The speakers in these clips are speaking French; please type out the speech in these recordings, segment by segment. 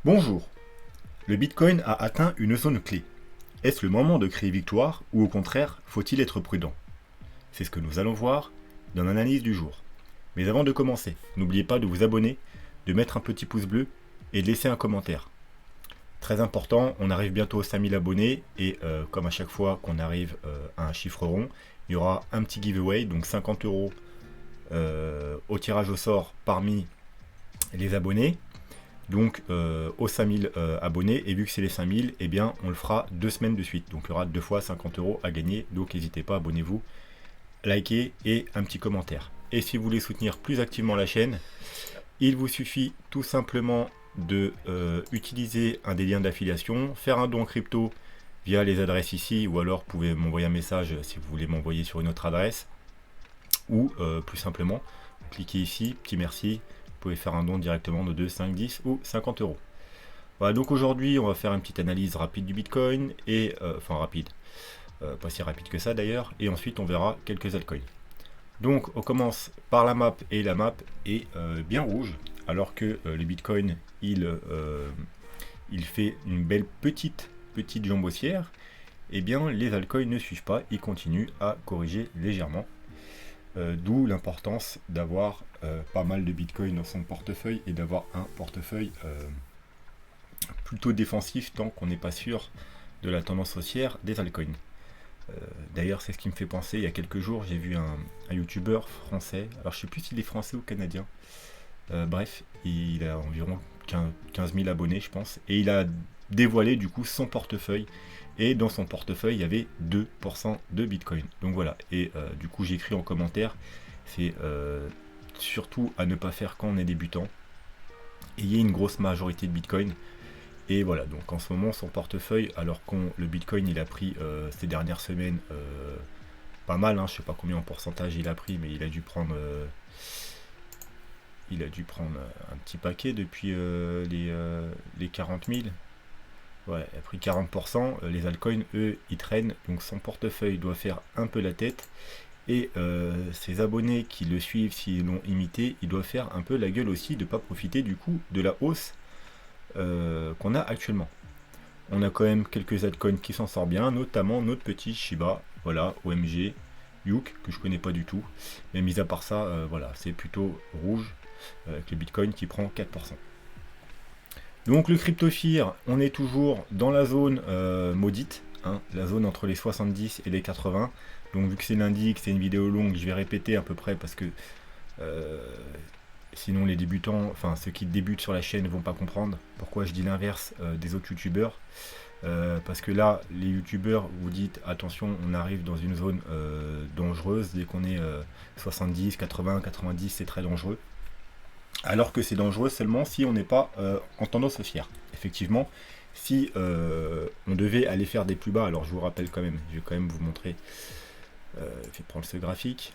Bonjour. Le Bitcoin a atteint une zone clé. Est-ce le moment de crier victoire ou au contraire, faut-il être prudent? C'est ce que nous allons voir dans l'analyse du jour. Mais avant de commencer, n'oubliez pas de vous abonner, de mettre un petit pouce bleu et de laisser un commentaire. Très important, on arrive bientôt aux 5000 abonnés et comme à chaque fois qu'on arrive à un chiffre rond, il y aura un petit giveaway, donc 50 euros au tirage au sort parmi les abonnés. Donc aux 5000 abonnés, et vu que c'est les 5000, eh bien on le fera 2 semaines de suite. Donc il y aura 2 fois 50 euros à gagner, donc n'hésitez pas, abonnez-vous, likez et un petit commentaire. Et si vous voulez soutenir plus activement la chaîne, il vous suffit tout simplement de utiliser un des liens d'affiliation, faire un don en crypto via les adresses ici, ou alors vous pouvez m'envoyer un message si vous voulez m'envoyer sur une autre adresse, ou plus simplement, cliquez ici, petit merci. Vous pouvez faire un don directement de 2, 5, 10 ou 50 euros. Voilà, donc aujourd'hui, on va faire une petite analyse rapide du Bitcoin, et enfin rapide, pas si rapide que ça d'ailleurs, et ensuite on verra quelques altcoins. Donc on commence par la map, et la map est bien rouge, alors que le Bitcoin, il fait une belle petite jambe haussière. Et bien les altcoins ne suivent pas, ils continuent à corriger légèrement. D'où l'importance d'avoir pas mal de Bitcoin dans son portefeuille et d'avoir un portefeuille plutôt défensif tant qu'on n'est pas sûr de la tendance haussière des altcoins. D'ailleurs, c'est ce qui me fait penser, il y a quelques jours, j'ai vu un YouTuber français, alors je sais plus s'il est français ou canadien, bref, il a environ 15 000 abonnés je pense, et il a dévoilé du coup son portefeuille, et dans son portefeuille il y avait 2% de Bitcoin. Donc voilà, et du coup j'écris en commentaire, c'est surtout à ne pas faire quand on est débutant, ayez une grosse majorité de Bitcoin. Et voilà, donc en ce moment son portefeuille, alors que le Bitcoin il a pris ces dernières semaines pas mal, hein, je sais pas combien en pourcentage il a pris, mais il a dû prendre un petit paquet depuis les 40 000. Ouais, il a pris 40%. Les altcoins, eux, ils traînent. Donc son portefeuille doit faire un peu la tête. Et ses abonnés qui le suivent, s'ils l'ont imité, ils doivent faire un peu la gueule aussi de ne pas profiter du coup de la hausse qu'on a actuellement. On a quand même quelques altcoins qui s'en sortent bien, notamment notre petit Shiba, voilà, OMG, Youk, que je connais pas du tout. Mais mis à part ça, voilà, c'est plutôt rouge, avec le Bitcoin qui prend 4%. Donc le CryptoFear, on est toujours dans la zone maudite, hein, la zone entre les 70 et les 80. Donc vu que c'est lundi, que c'est une vidéo longue, je vais répéter à peu près parce que sinon les débutants, enfin ceux qui débutent sur la chaîne ne vont pas comprendre pourquoi je dis l'inverse des autres youtubeurs. Parce que là, les youtubeurs, vous dites attention, on arrive dans une zone dangereuse, dès qu'on est 70, 80, 90, c'est très dangereux. Alors que c'est dangereux seulement si on n'est pas en tendance haussière. Effectivement, si on devait aller faire des plus bas, alors je vous rappelle quand même, je vais quand même vous montrer, je vais prendre ce graphique.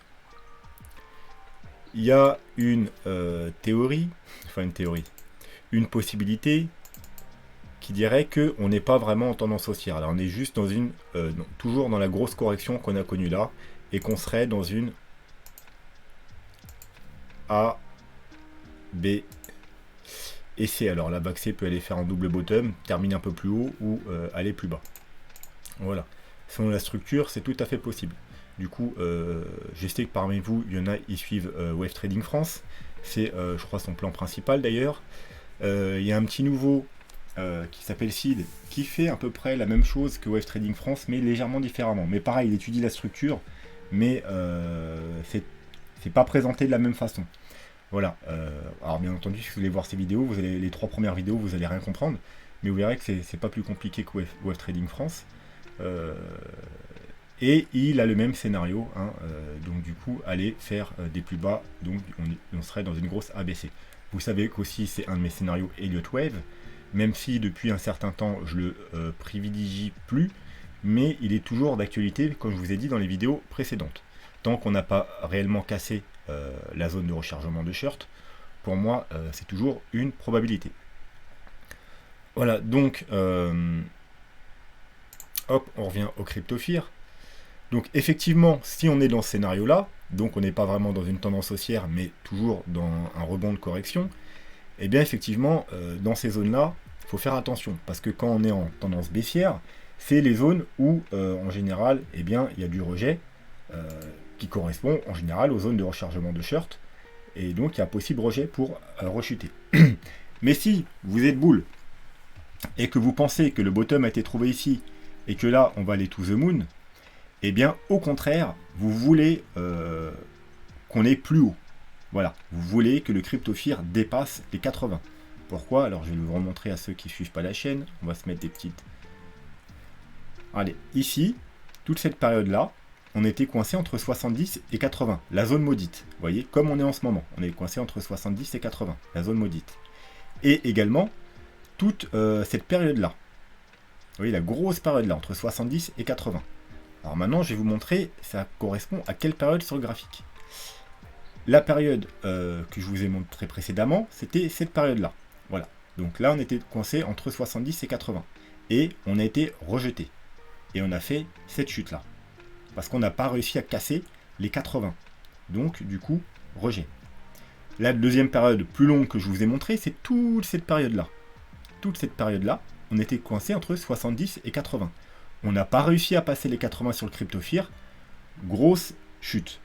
Il y a une théorie, une possibilité qui dirait qu'on n'est pas vraiment en tendance haussière. Alors on est juste dans une, toujours dans la grosse correction qu'on a connue là, et qu'on serait dans une A, B et C. Alors la vague C peut aller faire un double bottom, terminer un peu plus haut ou aller plus bas. Voilà. Selon la structure, c'est tout à fait possible. Du coup, je sais que parmi vous, il y en a, ils suivent Wave Trading France. C'est, je crois, son plan principal d'ailleurs. Il y a un petit nouveau qui s'appelle Seed, qui fait à peu près la même chose que Wave Trading France, mais légèrement différemment. Mais pareil, il étudie la structure, mais c'est pas présenté de la même façon. Voilà, alors bien entendu, si vous voulez voir ces vidéos, vous allez, les 3 premières vidéos, vous allez rien comprendre, mais vous verrez que c'est pas plus compliqué que Wave Trading France. Et il a le même scénario, hein, donc du coup, aller faire des plus bas, donc on serait dans une grosse ABC. Vous savez qu'aussi c'est un de mes scénarios Elliott Wave, même si depuis un certain temps je le privilégie plus, mais il est toujours d'actualité, comme je vous ai dit dans les vidéos précédentes. Tant qu'on n'a pas réellement cassé la zone de rechargement de shirt, pour moi c'est toujours une probabilité. Voilà, donc hop, on revient au CryptoFear. Donc effectivement, si on est dans ce scénario là, donc on n'est pas vraiment dans une tendance haussière, mais toujours dans un rebond de correction, et bien effectivement, dans ces zones là, il faut faire attention, parce que quand on est en tendance baissière, c'est les zones où, en général, eh bien, il y a du rejet euh, qui correspond en général aux zones de rechargement de short, et donc il y a possible rejet pour rechuter. Mais si vous êtes boule et que vous pensez que le bottom a été trouvé ici et que là on va aller to the moon, eh bien au contraire, vous voulez qu'on ait plus haut. Voilà, vous voulez que le CryptoFear dépasse les 80. Pourquoi? Alors je vais vous remontrer à ceux qui ne suivent pas la chaîne. On va se mettre des petites. Allez, ici, toute cette période-là, on était coincé entre 70 et 80, la zone maudite. Vous voyez, comme on est en ce moment, on est coincé entre 70 et 80, la zone maudite. Et également, toute cette période-là. Vous voyez, la grosse période-là, entre 70 et 80. Alors maintenant, je vais vous montrer, ça correspond à quelle période sur le graphique. La période que je vous ai montré précédemment, c'était cette période-là. Voilà. Donc là, on était coincé entre 70 et 80. Et on a été rejeté. Et on a fait cette chute-là. Parce qu'on n'a pas réussi à casser les 80. Donc, du coup, rejet. La deuxième période plus longue que je vous ai montrée, c'est toute cette période-là. Toute cette période-là, on était coincé entre 70 et 80. On n'a pas réussi à passer les 80 sur le CryptoFear. Grosse chute.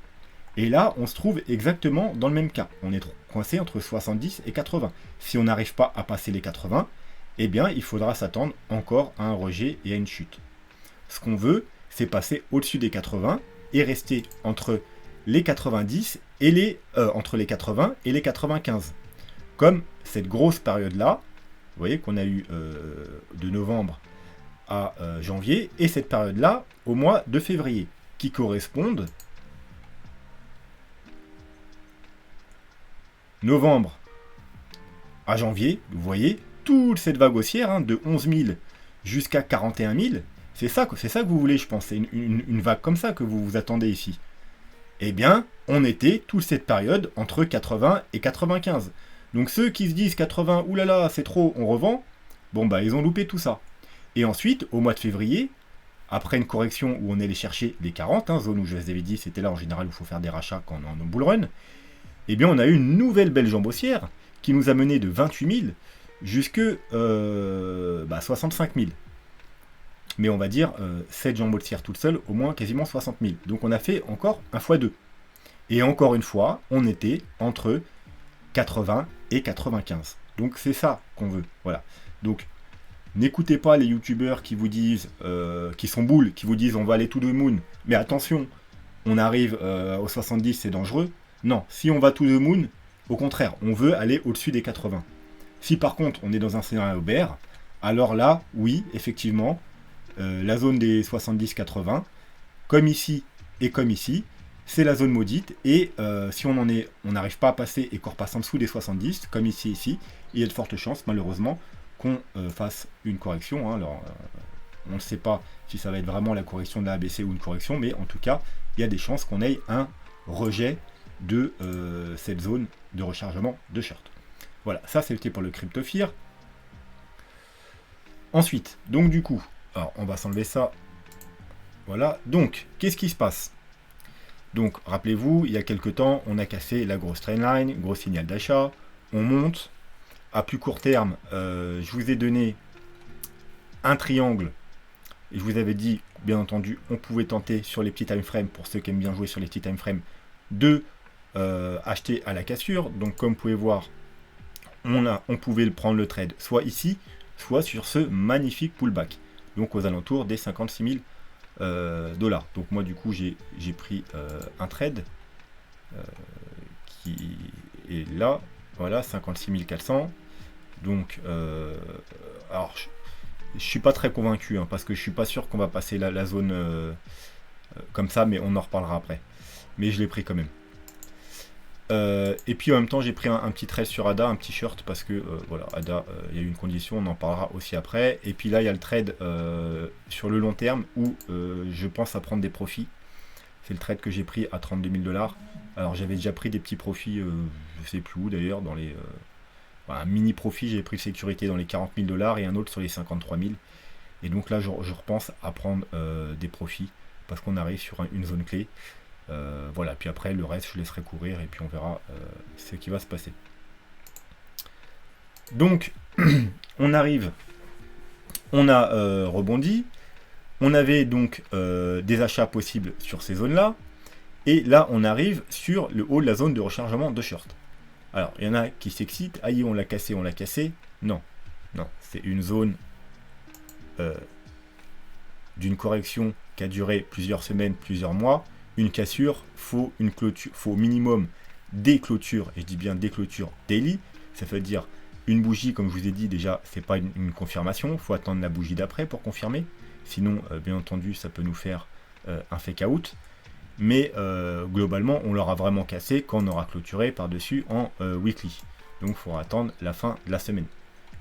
Et là, on se trouve exactement dans le même cas. On est coincé entre 70 et 80. Si on n'arrive pas à passer les 80, eh bien, il faudra s'attendre encore à un rejet et à une chute. Ce qu'on veut, c'est passer au-dessus des 80 et rester entre les 90 et entre les 80 et les 95. Comme cette grosse période-là, vous voyez qu'on a eu de novembre à janvier, et cette période-là au mois de février, qui correspondent novembre à janvier, vous voyez, toute cette vague haussière, de 11 000 jusqu'à 41 000, c'est ça que vous voulez, je pense, c'est une vague comme ça que vous vous attendez ici. Eh bien, on était toute cette période entre 80 et 95. Donc ceux qui se disent 80, oulala, c'est trop, on revend, bon bah ils ont loupé tout ça. Et ensuite, au mois de février, après une correction où on allait chercher les 40, zone où je vous avais dit, c'était là en général où il faut faire des rachats quand on est en bull run, eh bien on a eu une nouvelle belle jambe haussière qui nous a mené de 28 000 jusque 65 000. Mais on va dire, cette jambe haussière toute seule, au moins quasiment 60 000. Donc on a fait encore un x2. Et encore une fois, on était entre 80 et 95. Donc c'est ça qu'on veut. Voilà. Donc n'écoutez pas les youtubeurs qui vous disent, qui sont boules, qui vous disent on va aller to the moon. Mais attention, on arrive aux 70, c'est dangereux. Non, si on va to the moon, au contraire, on veut aller au-dessus des 80. Si par contre on est dans un scénario bear, alors là, oui, effectivement, la zone des 70-80, comme ici et comme ici, c'est la zone maudite, et si on n'arrive pas à passer et qu'on repasse en dessous des 70, comme ici, il y a de fortes chances, malheureusement, qu'on fasse une correction. Alors, on ne sait pas si ça va être vraiment la correction de la ABC ou une correction, mais en tout cas, il y a des chances qu'on ait un rejet de cette zone de rechargement de short. Voilà, ça c'était pour le CryptoFear. Ensuite, donc du coup, alors on va s'enlever ça. Voilà, donc, qu'est-ce qui se passe? Donc, rappelez-vous, il y a quelques temps, on a cassé la grosse trendline, gros signal d'achat, on monte. À plus court terme, je vous ai donné un triangle, et je vous avais dit, bien entendu, on pouvait tenter sur les petits time frames, pour ceux qui aiment bien jouer sur les petits time frames, de acheter à la cassure. Donc, comme vous pouvez voir, on pouvait prendre le trade soit ici, soit sur ce magnifique pullback, donc aux alentours des 56 000 dollars. Donc moi du coup j'ai pris un trade qui est là, voilà, 56 400. Donc alors je suis pas très convaincu, parce que je suis pas sûr qu'on va passer la zone comme ça, mais on en reparlera après. Mais je l'ai pris quand même. Et puis en même temps j'ai pris un petit trade sur ADA, un petit short, parce que voilà, ADA, il y a eu une condition, on en parlera aussi après. Et puis là il y a le trade sur le long terme où je pense à prendre des profits. C'est le trade que j'ai pris à 32 000 dollars. Alors j'avais déjà pris des petits profits, je sais plus où d'ailleurs, dans les un mini profit, j'ai pris de sécurité dans les 40 000 dollars et un autre sur les 53 000. Et donc là je repense à prendre des profits parce qu'on arrive sur une zone clé. Voilà, puis après le reste je laisserai courir et puis on verra ce qui va se passer. Donc on arrive, on a rebondi, on avait donc des achats possibles sur ces zones-là, et là on arrive sur le haut de la zone de rechargement de short. Alors, il y en a qui s'excitent, aïe, on l'a cassé, non, c'est une zone d'une correction qui a duré plusieurs semaines, plusieurs mois. Une cassure, faut une clôture, faut au minimum des clôtures, et je dis bien des clôtures daily, ça veut dire une bougie, comme je vous ai dit déjà, c'est pas une confirmation, il faut attendre la bougie d'après pour confirmer, sinon bien entendu ça peut nous faire un fake out, mais globalement on l'aura vraiment cassé quand on aura clôturé par-dessus en weekly, donc il faudra attendre la fin de la semaine,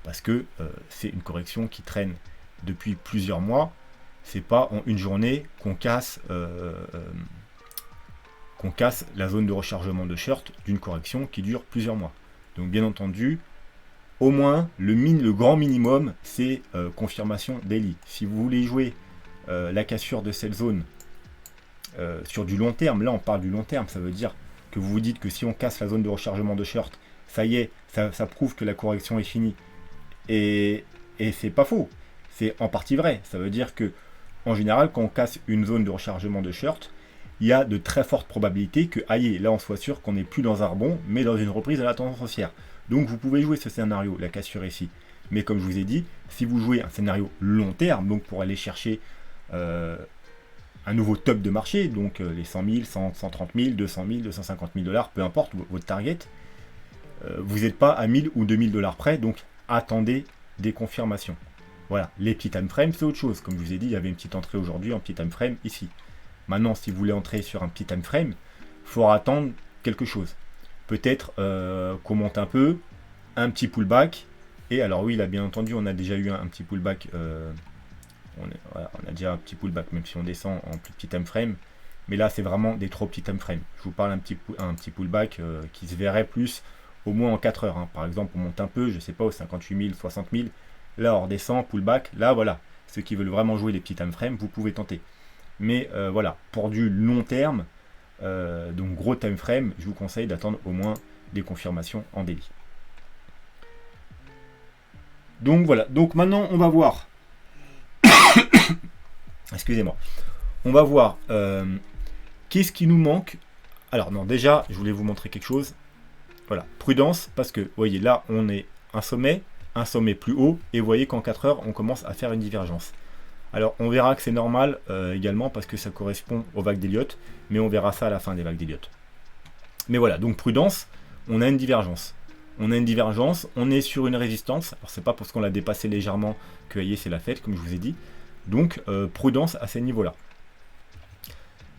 parce que c'est une correction qui traîne depuis plusieurs mois, c'est pas en une journée qu'on casse la zone de rechargement de short d'une correction qui dure plusieurs mois. Donc bien entendu, au moins le grand minimum, c'est confirmation daily. Si vous voulez jouer la cassure de cette zone sur du long terme, là on parle du long terme, ça veut dire que vous vous dites que si on casse la zone de rechargement de short, ça y est, ça prouve que la correction est finie. Et c'est pas faux, c'est en partie vrai. Ça veut dire que en général, quand on casse une zone de rechargement de short, il y a de très fortes probabilités que, aïe, là on soit sûr qu'on n'est plus dans un rebond, mais dans une reprise de la tendance haussière. Donc vous pouvez jouer ce scénario, la cassure ici. Mais comme je vous ai dit, si vous jouez un scénario long terme, donc pour aller chercher un nouveau top de marché, donc les 100 000, 130 000, 200 000, 250 000 $, peu importe votre target, vous n'êtes pas à 1000 ou 2000 $ près, donc attendez des confirmations. Voilà, les petits time frames, c'est autre chose. Comme je vous ai dit, il y avait une petite entrée aujourd'hui en petit time frame ici. Maintenant, si vous voulez entrer sur un petit time frame, il faudra attendre quelque chose. Peut-être qu'on monte un peu, un petit pullback. Et alors oui, là, bien entendu, on a déjà eu un petit pullback. On a déjà un petit pullback, même si on descend en plus petit time frame. Mais là, c'est vraiment des trop petits time frames. Je vous parle un petit pullback qui se verrait plus au moins en 4 heures. Hein. Par exemple, on monte un peu, je ne sais pas, aux 58 000, 60 000. Là, on redescend, pullback. Là, voilà. Ceux qui veulent vraiment jouer les petits time frames, vous pouvez tenter. Mais voilà, pour du long terme, donc gros time frame, je vous conseille d'attendre au moins des confirmations en daily. Donc voilà, donc maintenant on va voir, excusez-moi, on va voir qu'est-ce qui nous manque. Alors non, déjà, je voulais vous montrer quelque chose. Voilà, prudence, parce que vous voyez là, on est un sommet plus haut, et vous voyez qu'en 4 heures, on commence à faire une divergence. Alors on verra que c'est normal également parce que ça correspond aux vagues d'Elliott, mais on verra ça à la fin des vagues d'Elliott. Mais voilà, donc prudence, on a une divergence. On est sur une résistance. Alors c'est pas parce qu'on l'a dépassé légèrement que c'est la fête, comme je vous ai dit. Donc prudence à ces niveaux-là.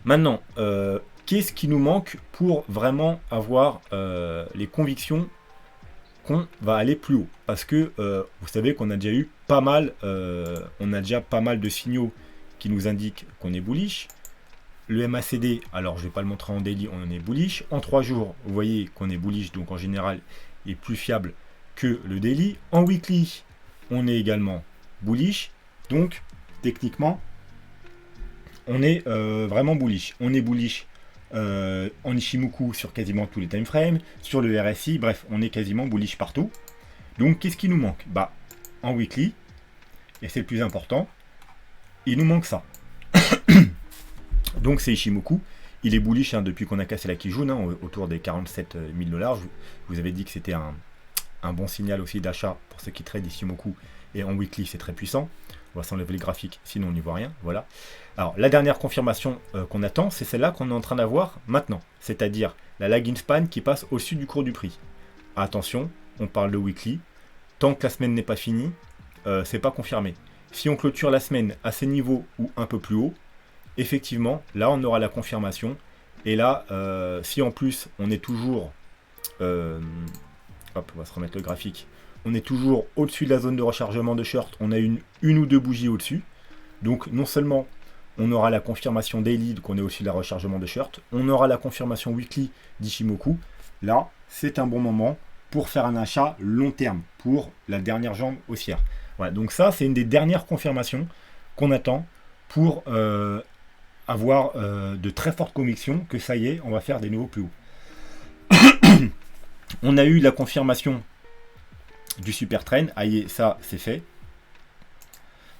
Maintenant, qu'est-ce qui nous manque pour vraiment avoir les convictions qu'on va aller plus haut? Parce que vous savez qu'on a déjà eu pas mal, de signaux qui nous indiquent qu'on est bullish. Le MACD, alors je ne vais pas le montrer en daily, on est bullish. En 3 jours, vous voyez qu'on est bullish, donc en général, il est plus fiable que le daily. En weekly, on est également bullish. Donc, techniquement, on est vraiment bullish. On est bullish en Ichimoku sur quasiment tous les time frames, sur le RSI, bref, on est quasiment bullish partout. Donc, qu'est-ce qui nous manque? Bah, en weekly, et c'est le plus important, il nous manque ça. Donc c'est Ichimoku, il est bullish depuis qu'on a cassé la Kijun, autour des 47 000 $. Je vous avais dit que c'était un bon signal aussi d'achat pour ceux qui tradent Ichimoku, et en weekly c'est très puissant. On va s'enlever le graphique, sinon on n'y voit rien. Voilà. Alors la dernière confirmation qu'on attend, c'est celle-là qu'on est en train d'avoir maintenant, c'est-à-dire la lagging span qui passe au-dessus du cours du prix. Attention, on parle de weekly, tant que la semaine n'est pas finie, c'est pas confirmé. Si on clôture la semaine à ces niveaux ou un peu plus haut, effectivement, là on aura la confirmation. Et là, si en plus on est toujours, hop, on va se remettre le graphique. On est toujours au-dessus de la zone de rechargement de short. On a une ou deux bougies au-dessus. Donc non seulement on aura la confirmation daily qu'on est au-dessus de la rechargement de short, on aura la confirmation weekly d'Ichimoku. Là, c'est un bon moment pour faire un achat long terme pour la dernière jambe haussière. Voilà, donc ça, c'est une des dernières confirmations qu'on attend pour avoir de très fortes convictions que ça y est, on va faire des nouveaux plus hauts. On a eu la confirmation du super trend. Aïe, ça c'est fait.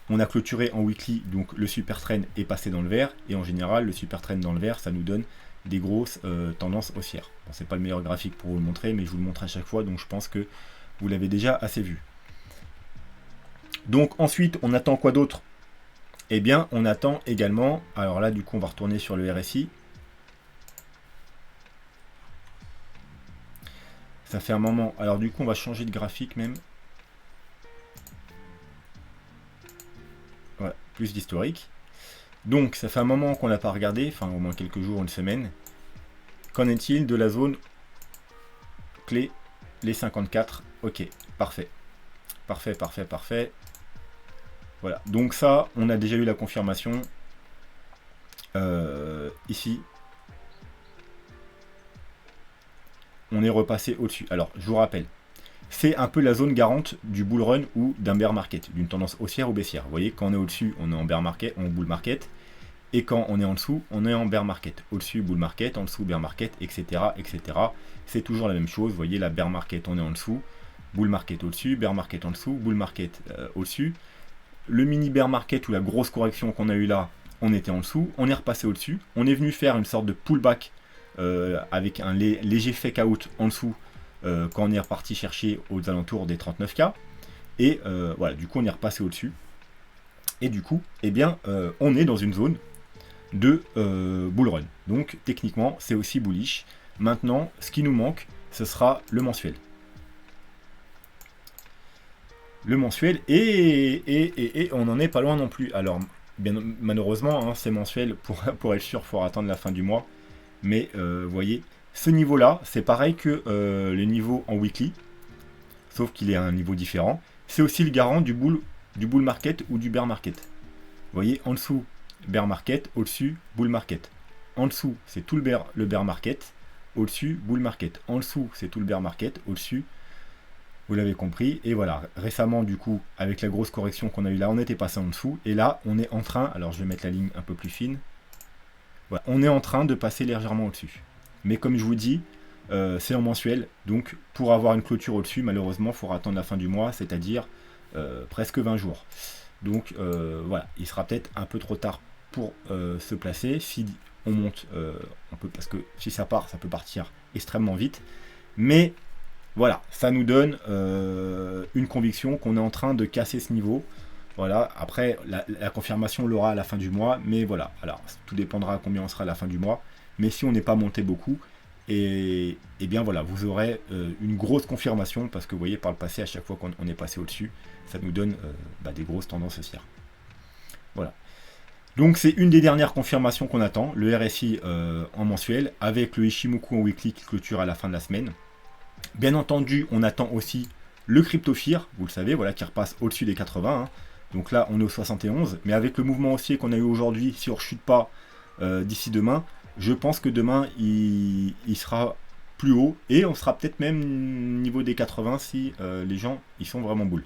On a clôturé en weekly, donc le super trend est passé dans le vert. Et en général, le super trend dans le vert, ça nous donne des grosses tendances haussières. Bon, c'est pas le meilleur graphique pour vous le montrer, mais je vous le montre à chaque fois, donc je pense que vous l'avez déjà assez vu. Donc ensuite, on attend quoi d'autre? Eh bien, on attend également, alors là, du coup, on va retourner sur le RSI. Ça fait un moment. Alors du coup, on va changer de graphique même. Voilà, plus d'historique. Donc, ça fait un moment qu'on n'a pas regardé, enfin au moins quelques jours, une semaine. Qu'en est-il de la zone clé, les 54? Ok, parfait. Parfait, parfait, parfait. Voilà, donc ça, on a déjà eu la confirmation. Ici. On est repassé au-dessus. Alors, je vous rappelle, c'est un peu la zone garante du bull run ou d'un bear market, d'une tendance haussière ou baissière. Vous voyez, quand on est au-dessus, on est en bear market, en bull market. Et quand on est en dessous, on est en bear market. Au-dessus, bull market, en dessous, bear market, etc. etc. C'est toujours la même chose. Vous voyez, la bear market, on est en dessous. Bull market au-dessus, bear market en dessous, bull market au-dessus. Le mini bear market ou la grosse correction qu'on a eu là, on était en dessous. On est repassé au-dessus. On est venu faire une sorte de pullback avec un léger fake out en dessous quand on est reparti chercher aux alentours des 39K. Et voilà, du coup, on est repassé au-dessus. Et du coup, eh bien, on est dans une zone de bull run. Donc techniquement, c'est aussi bullish. Maintenant, ce qui nous manque, ce sera le mensuel. Le mensuel, et on n'en est pas loin non plus. Alors, bien, malheureusement, hein, c'est mensuel, pour être sûr, il faut attendre la fin du mois. Mais vous voyez, ce niveau-là, c'est pareil que le niveau en weekly, sauf qu'il est à un niveau différent. C'est aussi le garant du bull market ou du bear market. Vous voyez, en dessous, bear market, au-dessus, bull market. En dessous, c'est tout le bear market, au-dessus, bull market. En dessous, c'est tout le bear market, au-dessus, vous l'avez compris. Et voilà, récemment, du coup, avec la grosse correction qu'on a eu là, on était passé en dessous. Et là, on est en train, alors je vais mettre la ligne un peu plus fine. Voilà, on est en train de passer légèrement au-dessus. Mais comme je vous dis, c'est en mensuel. Donc, pour avoir une clôture au-dessus, malheureusement, il faudra attendre la fin du mois, c'est-à-dire presque 20 jours. Donc voilà, il sera peut-être un peu trop tard pour se placer. Si on monte, on peut, parce que si ça part, ça peut partir extrêmement vite. Mais voilà, ça nous donne une conviction qu'on est en train de casser ce niveau. Voilà, après, la confirmation l'aura à la fin du mois. Mais voilà, alors tout dépendra à combien on sera à la fin du mois. Mais si on n'est pas monté beaucoup, et bien voilà, vous aurez une grosse confirmation, parce que vous voyez, par le passé, à chaque fois qu'on est passé au-dessus, ça nous donne des grosses tendances haussières. Voilà. Donc c'est une des dernières confirmations qu'on attend, le RSI en mensuel, avec le Ishimoku en weekly qui clôture à la fin de la semaine. Bien entendu, on attend aussi le Crypto Fear, vous le savez, voilà, qui repasse au-dessus des 80. Hein. Donc là, on est au 71, mais avec le mouvement haussier qu'on a eu aujourd'hui, si on ne rechute pas d'ici demain, je pense que demain, il sera plus haut, et on sera peut-être même niveau des 80 si les gens ils sont vraiment boules.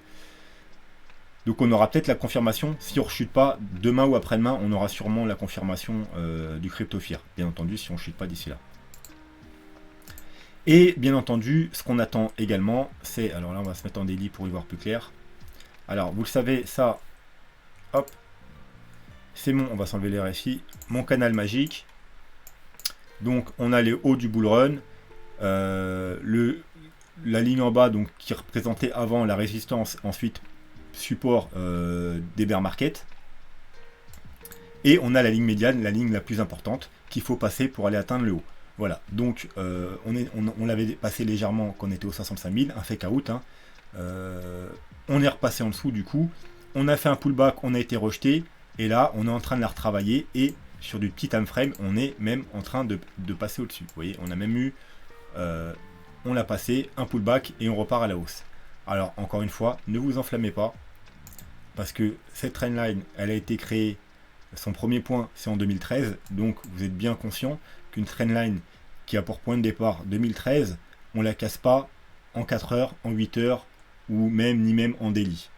Donc on aura peut-être la confirmation, si on ne rechute pas, demain ou après-demain, on aura sûrement la confirmation du Crypto Fear, bien entendu, si on ne chute pas d'ici là. Et bien entendu, ce qu'on attend également, c'est, alors là on va se mettre en daily pour y voir plus clair. Alors vous le savez, ça, hop, c'est mon, on va s'enlever les RSI, mon canal magique. Donc on a les hauts du bull run, la ligne en bas donc qui représentait avant la résistance, ensuite support des bear market. Et on a la ligne médiane, la ligne la plus importante, qu'il faut passer pour aller atteindre le haut. Voilà, donc on l'avait passé légèrement quand on était au 65 000, un fake out. Hein. On est repassé en dessous du coup. On a fait un pullback, on a été rejeté. Et là, on est en train de la retravailler. Et sur du petit time frame, on est même en train de passer au-dessus. Vous voyez, on a même eu, on l'a passé, un pullback et on repart à la hausse. Alors, encore une fois, ne vous enflammez pas. Parce que cette trendline, elle a été créée, son premier point, c'est en 2013. Donc, vous êtes bien conscient qu'une trendline qui a pour point de départ 2013, on la casse pas en 4 heures, en 8 heures, ou même, ni même en daily.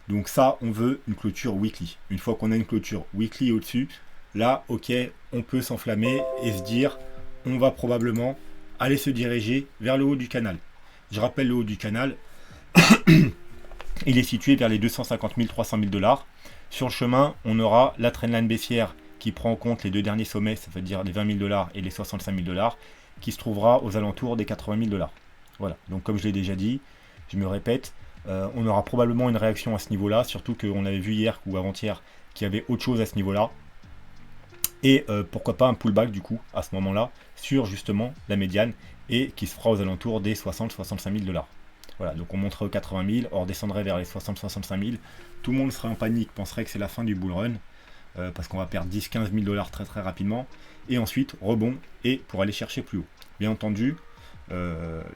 Donc ça, on veut une clôture weekly. Une fois qu'on a une clôture weekly au-dessus, là, ok, on peut s'enflammer et se dire, on va probablement aller se diriger vers le haut du canal. Je rappelle le haut du canal, Il est situé vers les 250 000, 300 000 $. Sur le chemin, on aura la trendline baissière qui prend en compte les deux derniers sommets, ça veut dire les 20 000 $ et les 65 000 $, qui se trouvera aux alentours des 80 000 $. Voilà, donc comme je l'ai déjà dit, je me répète, on aura probablement une réaction à ce niveau-là, surtout qu'on avait vu hier ou avant-hier qu'il y avait autre chose à ce niveau-là. Et pourquoi pas un pullback du coup, à ce moment-là, sur justement la médiane, et qui se fera aux alentours des 60-65 000 $. Voilà, donc on monterait aux 80 000, on redescendrait vers les 60-65 000. Tout le monde serait en panique, penserait que c'est la fin du bull run, parce qu'on va perdre 10-15 000 $ très très rapidement. Et ensuite, rebond, et pour aller chercher plus haut. Bien entendu,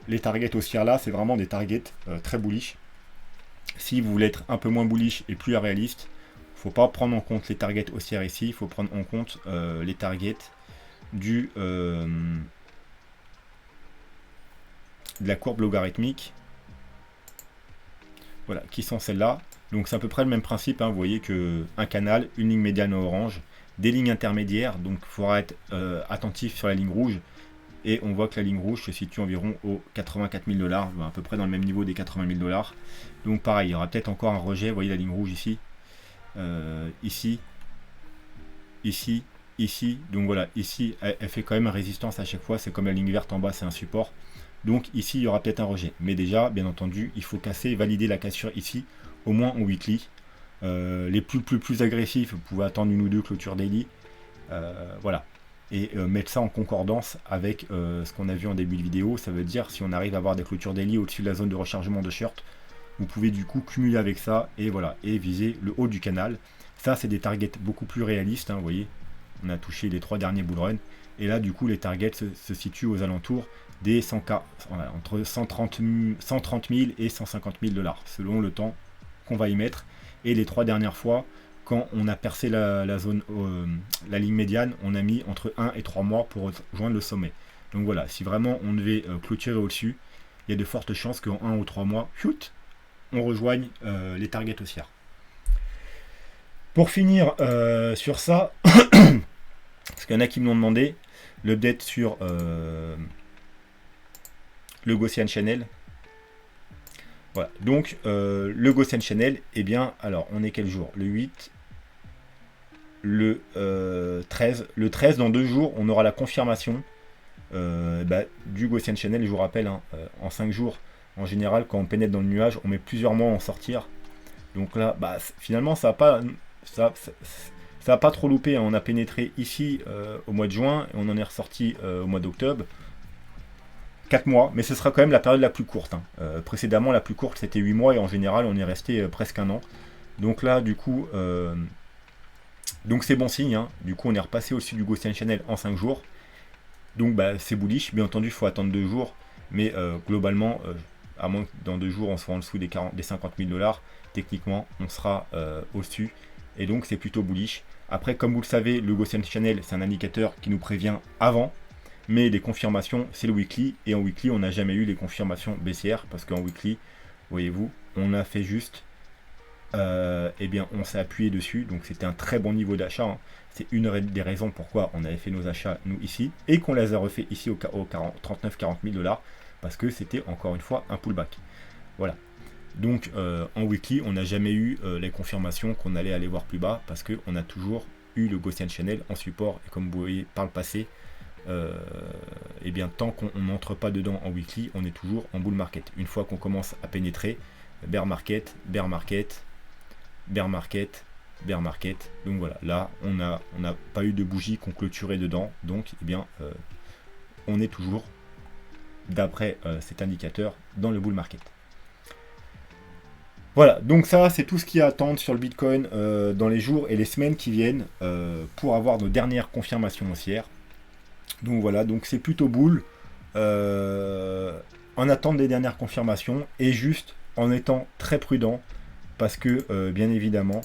les targets haussières là, c'est vraiment des targets très bullish. Si vous voulez être un peu moins bullish et plus réaliste, il ne faut pas prendre en compte les targets haussières ici, il faut prendre en compte les targets de la courbe logarithmique. Voilà, qui sont celles-là. Donc c'est à peu près le même principe, hein. Vous voyez qu'un canal, une ligne médiane orange, des lignes intermédiaires, donc il faudra être attentif sur la ligne rouge. Et on voit que la ligne rouge se situe environ aux 84 000 $, à peu près dans le même niveau des 80 000 $. Donc pareil, il y aura peut-être encore un rejet, vous voyez la ligne rouge ici, ici, ici, ici. Donc voilà, ici, elle fait quand même résistance à chaque fois, c'est comme la ligne verte en bas, c'est un support. Donc ici, il y aura peut-être un rejet. Mais déjà, bien entendu, il faut casser et valider la cassure ici, au moins en weekly. Les plus agressifs, vous pouvez attendre une ou deux clôtures daily. Voilà. Et mettre ça en concordance avec ce qu'on a vu en début de vidéo. Ça veut dire, si on arrive à avoir des clôtures daily au-dessus de la zone de rechargement de short, vous pouvez du coup cumuler avec ça et voilà, et viser le haut du canal. Ça, c'est des targets beaucoup plus réalistes, hein, vous voyez. On a touché les 3 derniers bull runs. Et là, du coup, les targets se situent aux alentours des 100K, voilà, entre 130 000 et 150 000 $, selon le temps qu'on va y mettre. Et les 3 dernières fois, quand on a percé la zone, la ligne médiane, on a mis entre 1 et 3 mois pour rejoindre le sommet. Donc voilà, si vraiment on devait clôturer au-dessus, il y a de fortes chances qu'en 1 ou 3 mois, shoot, on rejoigne les targets haussières. Pour finir sur ça, parce qu'il y en a qui me l'ont demandé, l'update sur le Gaussian Channel. Voilà, donc le Gaussian Channel, eh bien, alors on est quel jour? Le 8, le 13. Le 13, dans 2 jours, on aura la confirmation du Gaussian Channel. Et je vous rappelle, hein, en 5 jours, en général, quand on pénètre dans le nuage, on met plusieurs mois à en sortir. Donc là, finalement, ça n'a pas trop loupé, hein. On a pénétré ici au mois de juin, et on en est ressorti au mois d'octobre. 4 mois, mais ce sera quand même la période la plus courte, hein. Précédemment, la plus courte, c'était 8 mois, et en général, on est resté presque 1 an. Donc là, du coup, donc c'est bon signe, hein. Du coup, on est repassé au-dessus du Gaussian Channel en 5 jours. Donc c'est bullish, bien entendu, il faut attendre 2 jours, mais globalement, à moins que dans 2 jours, on soit en dessous des 50 000 $, techniquement, on sera au-dessus, et donc c'est plutôt bullish. Après, comme vous le savez, le Gaussian Channel, c'est un indicateur qui nous prévient avant, mais les confirmations, c'est le weekly, et en weekly, on n'a jamais eu les confirmations baissières, parce qu'en weekly, voyez-vous, on a fait juste, eh bien, on s'est appuyé dessus, donc c'était un très bon niveau d'achat, hein. C'est une des raisons pourquoi on avait fait nos achats, nous, ici, et qu'on les a refait ici au 39-40 000 $, parce que c'était, encore une fois, un pullback. Voilà. Donc, en weekly, on n'a jamais eu les confirmations qu'on allait aller voir plus bas, parce qu'on a toujours eu le Gaussian Channel en support, et comme vous voyez par le passé, et bien tant qu'on n'entre pas dedans en weekly, on est toujours en bull market. Une fois qu'on commence à pénétrer, bear market, bear market, bear market, bear market. Donc voilà, là on n'a pas eu de bougie qu'on clôturait dedans, donc eh bien on est toujours, d'après cet indicateur, dans le bull market. Voilà, donc ça c'est tout ce qu'il y a à attendre sur le Bitcoin dans les jours et les semaines qui viennent pour avoir nos dernières confirmations haussières. Donc voilà, donc c'est plutôt bull en attente des dernières confirmations et juste en étant très prudent parce que bien évidemment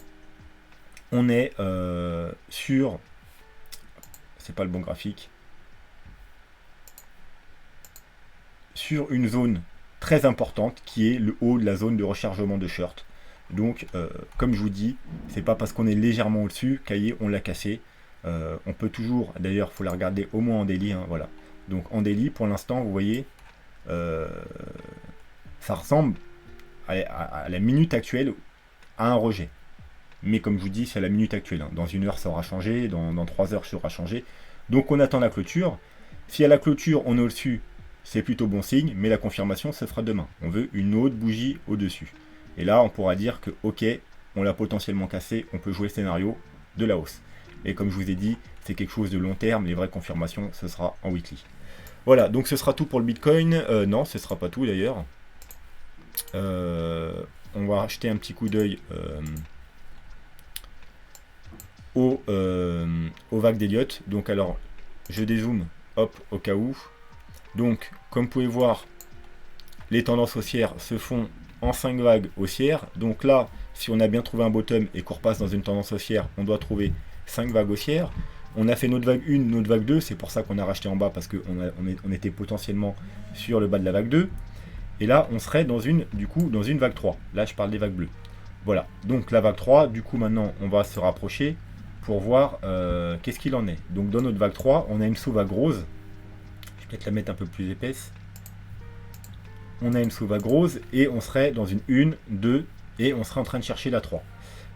on est sur, c'est pas le bon graphique, sur une zone très importante qui est le haut de la zone de rechargement de short. Donc comme je vous dis, c'est pas parce qu'on est légèrement au-dessus qu'ailleurs on l'a cassé. On peut toujours, d'ailleurs il faut la regarder au moins en daily, hein, voilà. Donc en daily pour l'instant vous voyez ça ressemble à la minute actuelle à un rejet. Mais comme je vous dis, c'est à la minute actuelle. Dans 1 heure, ça aura changé. Dans 3 heures, ça aura changé. Donc on attend la clôture. Si à la clôture, on est au-dessus, c'est plutôt bon signe. Mais la confirmation, se fera demain. On veut une autre bougie au-dessus. Et là, on pourra dire que, ok, on l'a potentiellement cassé. On peut jouer le scénario de la hausse. Et comme je vous ai dit, c'est quelque chose de long terme. Les vraies confirmations, ce sera en weekly. Voilà, donc ce sera tout pour le Bitcoin. Non, ce ne sera pas tout d'ailleurs. On va jeter un petit coup d'œil aux vagues d'Elliott. Donc alors, je dézoome, hop, au cas où. Donc, comme vous pouvez voir, les tendances haussières se font en 5 vagues haussières. Donc là, si on a bien trouvé un bottom et qu'on repasse dans une tendance haussière, on doit trouver 5 vagues haussières. On a fait notre vague 1, notre vague 2, c'est pour ça qu'on a racheté en bas, parce qu'on était potentiellement sur le bas de la vague 2. Et là, on serait dans une vague 3. Là, je parle des vagues bleues. Voilà, donc la vague 3, du coup maintenant, on va se rapprocher pour voir qu'est-ce qu'il en est. Donc dans notre vague 3, on a une sous-vague rose. Je vais peut-être la mettre un peu plus épaisse. On a une sous-vague rose et on serait dans une 1, 2 et on serait en train de chercher la 3.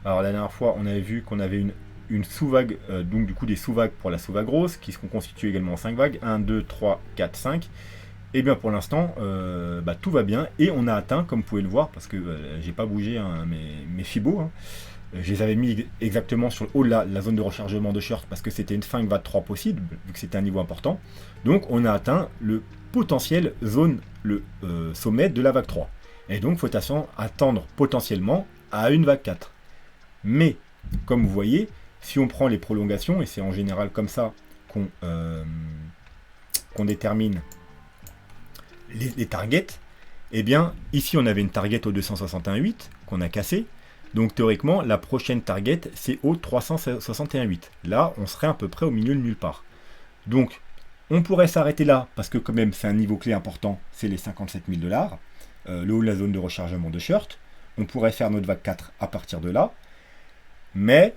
Alors la dernière fois, on avait vu qu'on avait une sous-vague, donc du coup des sous-vagues pour la sous-vague rose, qui se constituent également en 5 vagues. 1, 2, 3, 4, 5. Et bien pour l'instant, tout va bien. Et on a atteint, comme vous pouvez le voir, parce que j'ai pas bougé mes Fibo. Hein. Je les avais mis exactement sur le haut de la zone de rechargement de short parce que c'était une 5 vague 3 possible, vu que c'était un niveau important. Donc on a atteint le potentiel zone, le sommet de la vague 3. Et donc il faut attendre potentiellement à une vague 4. Mais, comme vous voyez, si on prend les prolongations, et c'est en général comme ça qu'on détermine les targets, eh bien, ici on avait une target au 261.8 qu'on a cassé. Donc théoriquement, la prochaine target, c'est au 361.8. Là, on serait à peu près au milieu de nulle part. Donc, on pourrait s'arrêter là, parce que quand même, c'est un niveau clé important, c'est les 57 000 $, le haut de la zone de rechargement de short. On pourrait faire notre vague 4 à partir de là. Mais,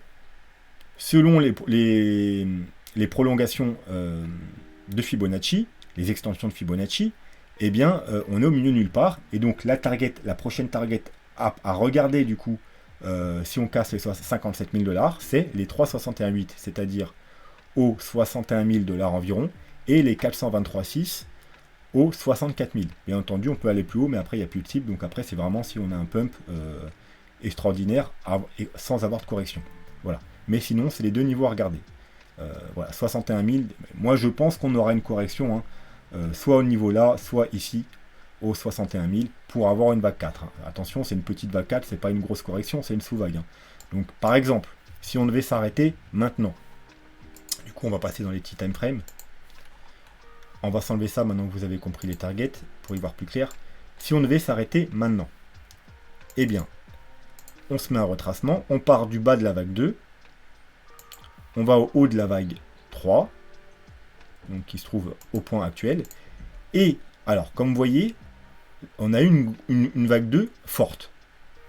selon les prolongations de Fibonacci, les extensions de Fibonacci, eh bien, on est au milieu de nulle part. Et donc, la prochaine target à regarder, du coup, si on casse les 57 000 $, c'est les 361.8, c'est-à-dire aux 61 000 $ environ, et les 423,6 aux 64 000. Bien entendu, on peut aller plus haut, mais après, il n'y a plus de cible. Donc après, c'est vraiment si on a un pump extraordinaire sans avoir de correction. Voilà. Mais sinon, c'est les deux niveaux à regarder. Voilà, 61 000. Moi, je pense qu'on aura une correction, hein, soit au niveau là, soit ici, aux 61 000, pour avoir une vague 4. Hein. Attention, c'est une petite vague 4, c'est pas une grosse correction, c'est une sous-vague. Hein. Donc, par exemple, si on devait s'arrêter maintenant, du coup, on va passer dans les petits time frames. On va s'enlever ça maintenant que vous avez compris les targets, pour y voir plus clair. Si on devait s'arrêter maintenant, eh bien, on se met un retracement, on part du bas de la vague 2, on va au haut de la vague 3, donc qui se trouve au point actuel, et alors, comme vous voyez, on a une vague 2 forte.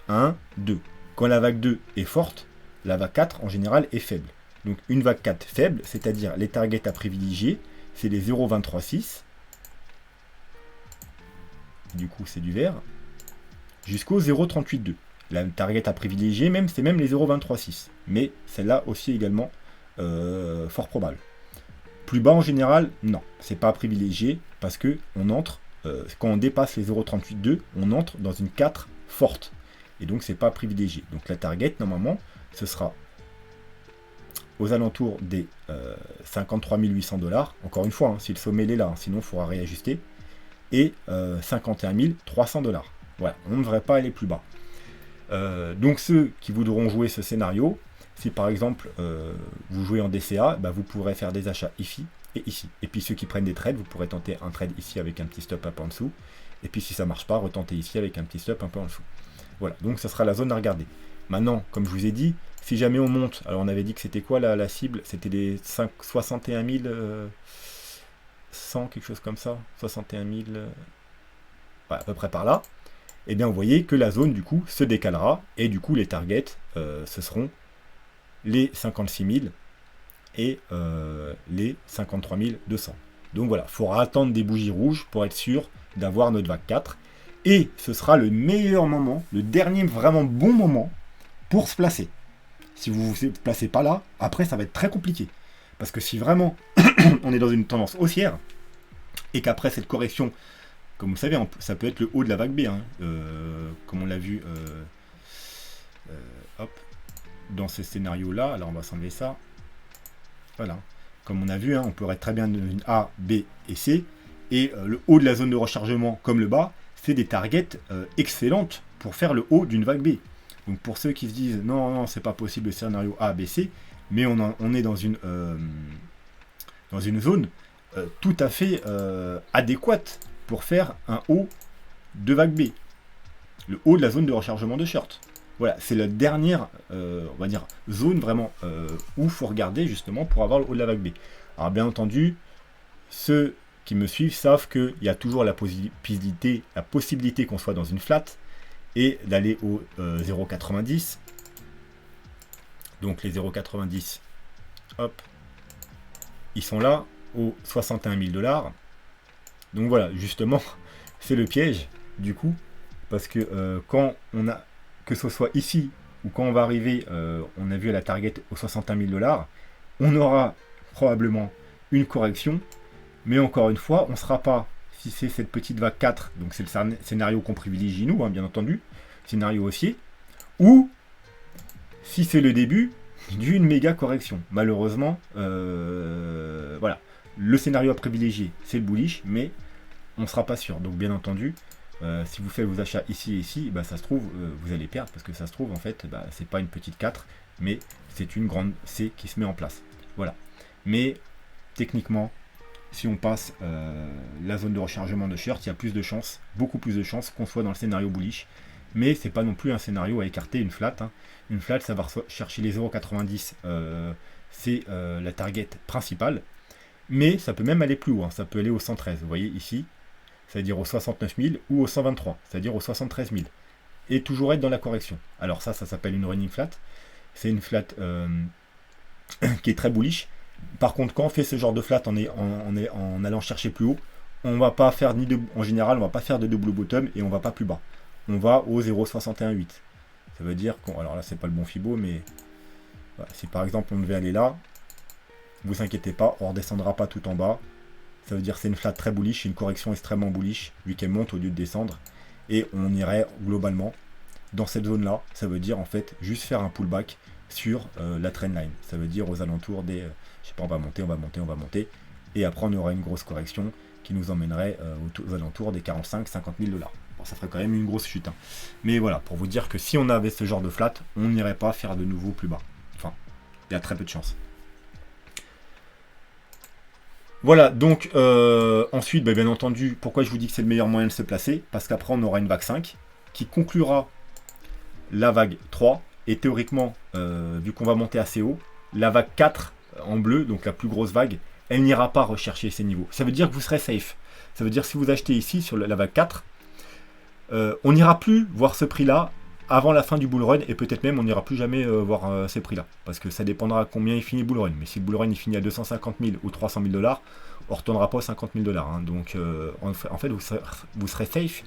1, 2. Quand la vague 2 est forte, la vague 4 en général est faible. Donc une vague 4 faible, c'est-à-dire les targets à privilégier, c'est les 0,236. Du coup, c'est du vert. Jusqu'au 0,382. La target à privilégier, c'est même les 0,236. Mais celle-là aussi également fort probable. Plus bas en général, non, c'est pas à privilégier parce que on entre, quand on dépasse les 0,382, on entre dans une 4 forte. Et donc c'est pas à privilégier. Donc la target, normalement, ce sera aux alentours des 53 800 $. Encore une fois, hein, si le sommet est là, hein, sinon il faudra réajuster. Et 51 300 $. Voilà, on ne devrait pas aller plus bas. Donc ceux qui voudront jouer ce scénario, si par exemple vous jouez en DCA, bah, vous pourrez faire des achats ici et ici. Et puis ceux qui prennent des trades, vous pourrez tenter un trade ici avec un petit stop un peu en dessous. Et puis si ça ne marche pas, retenter ici avec un petit stop un peu en dessous. Voilà, donc ça sera la zone à regarder. Maintenant, comme je vous ai dit, si jamais on monte, alors on avait dit que c'était quoi la cible? C'était des 61 100, quelque chose comme ça. 61 000, ouais, à peu près par là. Et bien vous voyez que la zone du coup se décalera. Et du coup les targets, ce seront les 56 000 et les 53 200. Donc voilà, il faudra attendre des bougies rouges pour être sûr d'avoir notre vague 4. Et ce sera le meilleur moment, le dernier vraiment bon moment pour se placer. Si vous ne vous placez pas là, après ça va être très compliqué. Parce que si vraiment on est dans une tendance haussière, et qu'après cette correction, comme vous le savez, ça peut être le haut de la vague B, hein, comme on l'a vu hop, dans ce scénario-là. Alors on va s'enlever ça. Voilà. Comme on a vu, hein, on pourrait très bien une A, B et C. Et le haut de la zone de rechargement, comme le bas, c'est des targets excellentes pour faire le haut d'une vague B. Donc pour ceux qui se disent non, non, c'est pas possible le scénario A, B, C, mais on est dans une zone tout à fait adéquate pour faire un haut de vague B. Le haut de la zone de rechargement de short. Voilà, c'est la dernière, on va dire, zone vraiment où il faut regarder justement pour avoir le haut de la vague B. Alors bien entendu, ceux qui me suivent savent qu'il y a toujours la possibilité qu'on soit dans une flat et d'aller au 0,90. Donc les 0,90, hop, ils sont là, aux 61 000 $. Donc voilà, justement, c'est le piège, du coup, parce que quand on a, que ce soit ici, ou quand on va arriver, on a vu à la target aux 61 000 $, on aura probablement une correction, mais encore une fois, on ne sera pas, si c'est cette petite vague 4, donc c'est le scénario qu'on privilégie nous, hein, bien entendu, scénario haussier, ou si c'est le début d'une méga correction. Malheureusement, voilà, le scénario à privilégier, c'est le bullish, mais on ne sera pas sûr. Donc bien entendu, si vous faites vos achats ici et ici, bah, ça se trouve, vous allez perdre, parce que ça se trouve, en fait, bah, c'est pas une petite 4, mais c'est une grande C qui se met en place. Voilà. Mais techniquement, si on passe la zone de rechargement de short, il y a plus de chances, beaucoup plus de chances qu'on soit dans le scénario bullish. Mais c'est pas non plus un scénario à écarter une flat. Hein. Une flat, ça va chercher les 0,90, c'est la target principale. Mais ça peut même aller plus haut, hein. Ça peut aller au 113, vous voyez ici, c'est-à-dire au 69 000 ou au 123, c'est-à-dire au 73 000. Et toujours être dans la correction. Alors ça s'appelle une running flat. C'est une flat qui est très bullish. Par contre, quand on fait ce genre de flat en allant chercher plus haut, on va pas faire en général, on va pas faire de double bottom et on va pas plus bas. On va au 0,618. Ça veut dire qu'on, alors là c'est pas le bon Fibo, mais voilà, si par exemple on devait aller là, vous inquiétez pas, on redescendra pas tout en bas. Ça veut dire que c'est une flat très bullish, une correction extrêmement bullish, vu qu'elle monte au lieu de descendre. Et on irait globalement dans cette zone là. Ça veut dire en fait juste faire un pullback sur la trendline. Ça veut dire aux alentours des, je sais pas, on va monter, on va monter, on va monter. Et après on aura une grosse correction qui nous emmènerait aux alentours des 45-50 000 $. Bon, ça ferait quand même une grosse chute. Hein. Mais voilà, pour vous dire que si on avait ce genre de flat, on n'irait pas faire de nouveau plus bas. Enfin, il y a très peu de chance. Voilà, donc ensuite, bah, bien entendu, pourquoi je vous dis que c'est le meilleur moyen de se placer? Parce qu'après, on aura une vague 5 qui conclura la vague 3. Et théoriquement, vu qu'on va monter assez haut, la vague 4 en bleu, donc la plus grosse vague, elle n'ira pas rechercher ces niveaux. Ça veut dire que vous serez safe. Ça veut dire que si vous achetez ici sur la vague 4, on n'ira plus voir ce prix-là avant la fin du bull run, et peut-être même on n'ira plus jamais voir ces prix-là, parce que ça dépendra à combien il finit le bull run. Mais si le bull run il finit à 250 000 ou 300 000 $, on ne retournera pas aux 50 000 $. Hein. Donc en fait vous serez safe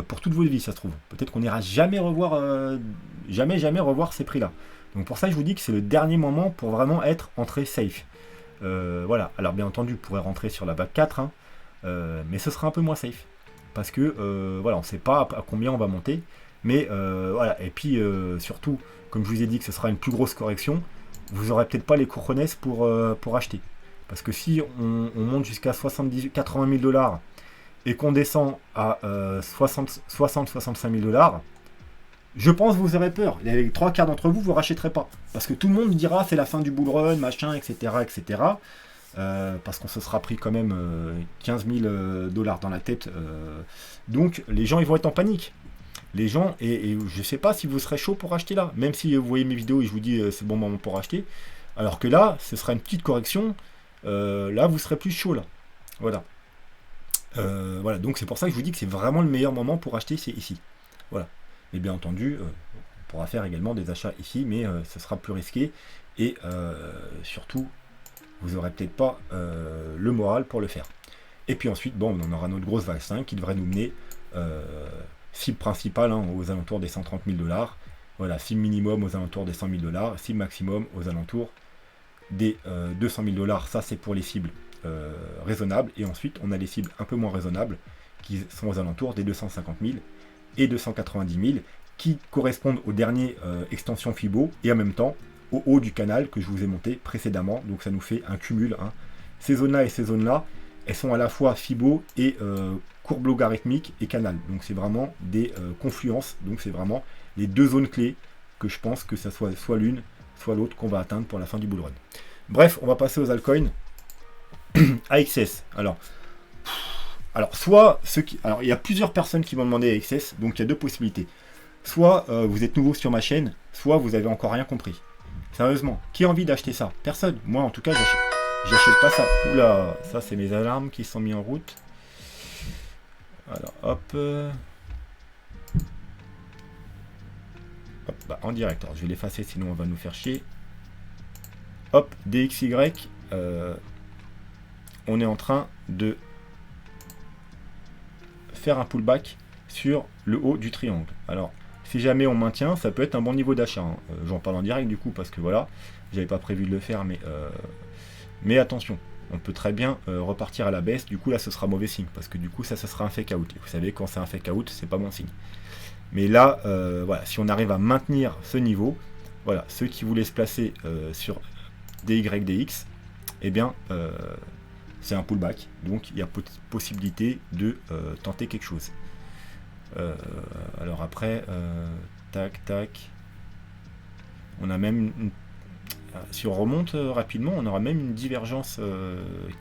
pour toute votre vie, ça se trouve. Peut-être qu'on n'ira jamais revoir, jamais revoir ces prix-là. Donc pour ça je vous dis que c'est le dernier moment pour vraiment être entré safe. Voilà, alors bien entendu vous pourrez rentrer sur la vague 4, hein, mais ce sera un peu moins safe. Parce que voilà, on ne sait pas à combien on va monter. Mais voilà, et puis surtout, comme je vous ai dit que ce sera une plus grosse correction, vous n'aurez peut-être pas les cojones pour acheter. Parce que si on monte jusqu'à 80 000 $ et qu'on descend à 60-65 000 $, je pense que vous aurez peur. Les 3/4 d'entre vous, vous ne rachèterez pas. Parce que tout le monde dira c'est la fin du bull run, machin, etc. etc. Parce qu'on se sera pris quand même 15 000 $ dans la tête. Donc les gens ils vont être en panique. Les gens, et je sais pas si vous serez chaud pour acheter là, même si vous voyez mes vidéos et je vous dis c'est bon moment pour acheter, alors que là ce sera une petite correction, là vous serez plus chaud là. Voilà. Voilà, donc c'est pour ça que je vous dis que c'est vraiment le meilleur moment pour acheter, c'est ici. Voilà. Et bien entendu, on pourra faire également des achats ici, mais ce sera plus risqué et surtout vous aurez peut-être pas le moral pour le faire. Et puis ensuite, bon, on aura notre grosse vague 5 qui devrait nous mener cible principale hein, aux alentours des 130 000 $. Voilà, cible minimum aux alentours des 100 000 $, cible maximum aux alentours des 200 000 $. Ça, c'est pour les cibles raisonnables. Et ensuite, on a les cibles un peu moins raisonnables qui sont aux alentours des 250 000 et 290 000 qui correspondent aux dernières extensions Fibo et en même temps au haut du canal que je vous ai monté précédemment. Donc, ça nous fait un cumul. Hein. Ces zones-là et ces zones-là, elles sont à la fois Fibo et courbe logarithmique et canal. Donc, c'est vraiment des confluences. Donc, c'est vraiment les deux zones clés que je pense que ça soit l'une, soit l'autre qu'on va atteindre pour la fin du bull run. Bref, on va passer aux altcoins. AXS. Alors, soit ceux qui. Alors, il y a plusieurs personnes qui m'ont demandé AXS, donc il y a deux possibilités. Soit vous êtes nouveau sur ma chaîne, soit vous avez encore rien compris. Sérieusement, qui a envie d'acheter ça? Personne. Moi, en tout cas, j'achète pas ça. Oula, ça, c'est mes alarmes qui sont mis en route. Alors, hop. Hop, bah, en direct. Alors, je vais l'effacer, sinon on va nous faire chier. Hop, DXY. On est en train de faire un pullback sur le haut du triangle. Alors, si jamais on maintient, ça peut être un bon niveau d'achat. Hein. J'en parle en direct du coup parce que voilà, j'avais pas prévu de le faire, mais attention, on peut très bien repartir à la baisse. Du coup là, ce sera mauvais signe parce que du coup ça sera un fake out. Et vous savez, quand c'est un fake out, c'est pas bon signe. Mais là, voilà, si on arrive à maintenir ce niveau, voilà, ceux qui voulaient se placer sur DYDX, eh bien, c'est un pullback, donc il y a possibilité de tenter quelque chose. Alors après, tac, tac. On a même, si on remonte rapidement, on aura même une divergence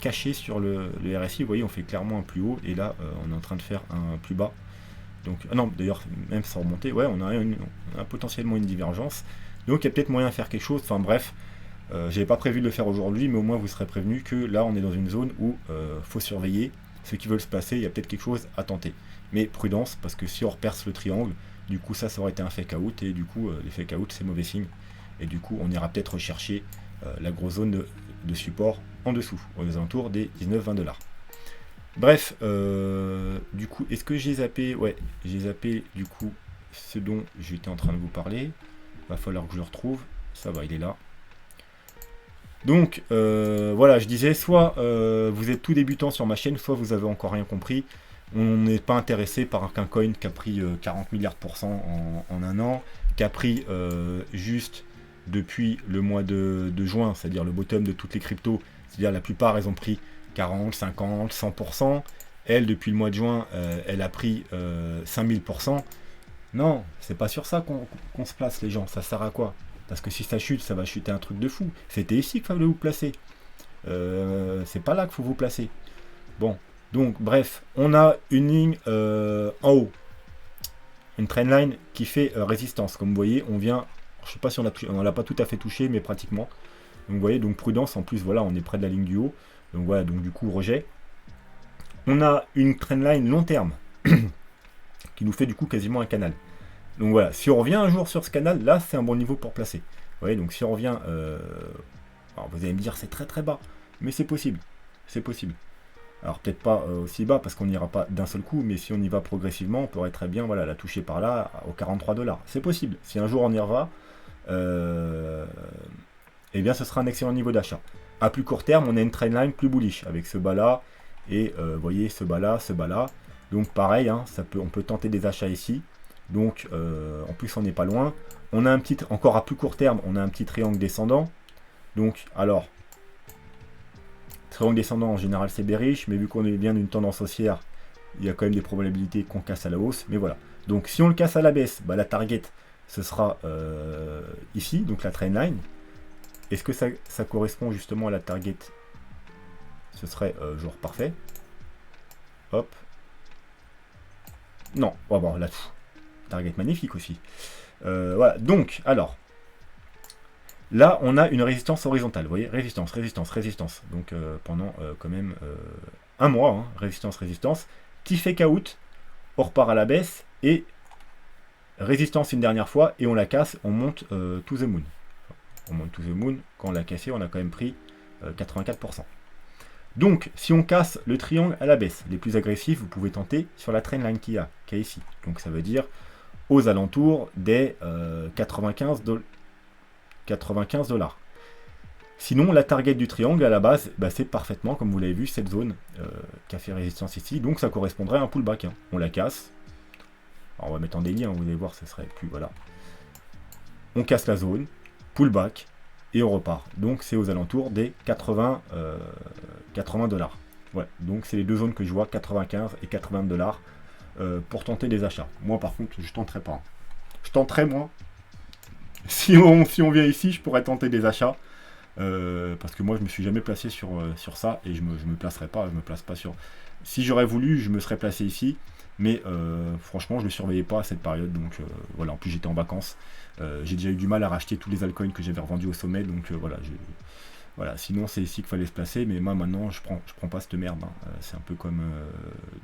cachée sur le RSI. Vous voyez, on fait clairement un plus haut, et là, on est en train de faire un plus bas. Donc, non, d'ailleurs, même sans remonter, ouais, on a potentiellement une divergence. Donc, il y a peut-être moyen de faire quelque chose. Enfin, bref. J'avais pas prévu de le faire aujourd'hui, mais au moins vous serez prévenu que là on est dans une zone où faut surveiller. Ceux qui veulent se placer, il y a peut-être quelque chose à tenter. Mais prudence, parce que si on reperce le triangle, du coup ça aurait été un fake out, et du coup les fake out c'est mauvais signe. Et du coup on ira peut-être rechercher la grosse zone de support en dessous, aux alentours des 19-20 $. Bref, du coup, est-ce que j'ai zappé? Ouais, j'ai zappé du coup ce dont j'étais en train de vous parler. Va falloir que je le retrouve. Ça va, il est là. Donc voilà, je disais, soit vous êtes tout débutant sur ma chaîne, soit vous avez encore rien compris. On n'est pas intéressé par un coin qui a pris 40 milliards % en un an, qui a pris juste depuis le mois de juin, c'est-à-dire le bottom de toutes les cryptos, c'est-à-dire la plupart elles ont pris 40, 50, 100%. Elle, depuis le mois de juin, elle a pris 5000%. Non, c'est pas sur ça qu'on se place les gens, ça sert à quoi? Parce que si ça chute, ça va chuter un truc de fou. C'était ici qu'il fallait vous placer. C'est pas là qu'il faut vous placer. Bon, donc bref, on a une ligne en haut. Une trendline qui fait résistance. Comme vous voyez, on vient, je sais pas si on l'a pas tout à fait touché, mais pratiquement. Donc vous voyez, donc prudence, en plus, voilà, on est près de la ligne du haut. Donc voilà, donc du coup, rejet. On a une trendline long terme qui nous fait du coup quasiment un canal. Donc voilà, si on revient un jour sur ce canal, là c'est un bon niveau pour placer. Vous voyez, donc si on revient, alors vous allez me dire c'est très très bas, mais c'est possible, c'est possible. Alors peut-être pas aussi bas parce qu'on n'ira pas d'un seul coup, mais si on y va progressivement, on pourrait très bien voilà, la toucher par là aux 43 $. C'est possible. Si un jour on y va, eh bien ce sera un excellent niveau d'achat. À plus court terme, on a une trendline plus bullish avec ce bas là et vous voyez ce bas là, ce bas là. Donc pareil, hein, on peut tenter des achats ici. Donc en plus on n'est pas loin. On a un petit, encore à plus court terme, on a un petit triangle descendant. Donc alors, triangle descendant en général c'est bearish, mais vu qu'on est bien d'une tendance haussière, il y a quand même des probabilités qu'on casse à la hausse. Mais voilà. Donc si on le casse à la baisse, bah, la target ce sera ici, donc la trendline. Est-ce que ça correspond justement à la target? Ce serait jour parfait. Hop. Non, oh, bon, là, target magnifique aussi. Voilà, donc, alors, là, on a une résistance horizontale. Vous voyez, résistance, résistance, résistance. Donc, pendant quand même un mois, hein, résistance, résistance. Petit fake out, on repart à la baisse, et résistance une dernière fois, et on la casse, on monte to the moon. On monte to the moon, quand on l'a cassé, on a quand même pris 84%. Donc, si on casse le triangle à la baisse, les plus agressifs, vous pouvez tenter sur la trendline qu'il y a ici. Donc, ça veut dire aux alentours des 95 $. Sinon, la target du triangle à la base, bah, c'est parfaitement, comme vous l'avez vu, cette zone qui a fait résistance ici. Donc, ça correspondrait à un pullback. Hein. On la casse. Alors, on va mettre en délit, hein, vous allez voir, ce serait plus. Voilà. On casse la zone, pullback, et on repart. Donc, c'est aux alentours des 80 $. Ouais, donc, c'est les deux zones que je vois, 95 et 80 $ pour tenter des achats. Moi, par contre, je tenterai pas. Je tenterai, moi. Si on vient ici, je pourrais tenter des achats. Parce que moi je me suis jamais placé sur ça et je me placerai pas, je me place pas sur. Si j'aurais voulu, je me serais placé ici, mais franchement je le surveillais pas à cette période, donc voilà. En plus j'étais en vacances, j'ai déjà eu du mal à racheter tous les altcoins que j'avais revendus au sommet, donc voilà. Sinon c'est ici qu'il fallait se placer, mais moi maintenant je prends pas cette merde. Hein. C'est un peu comme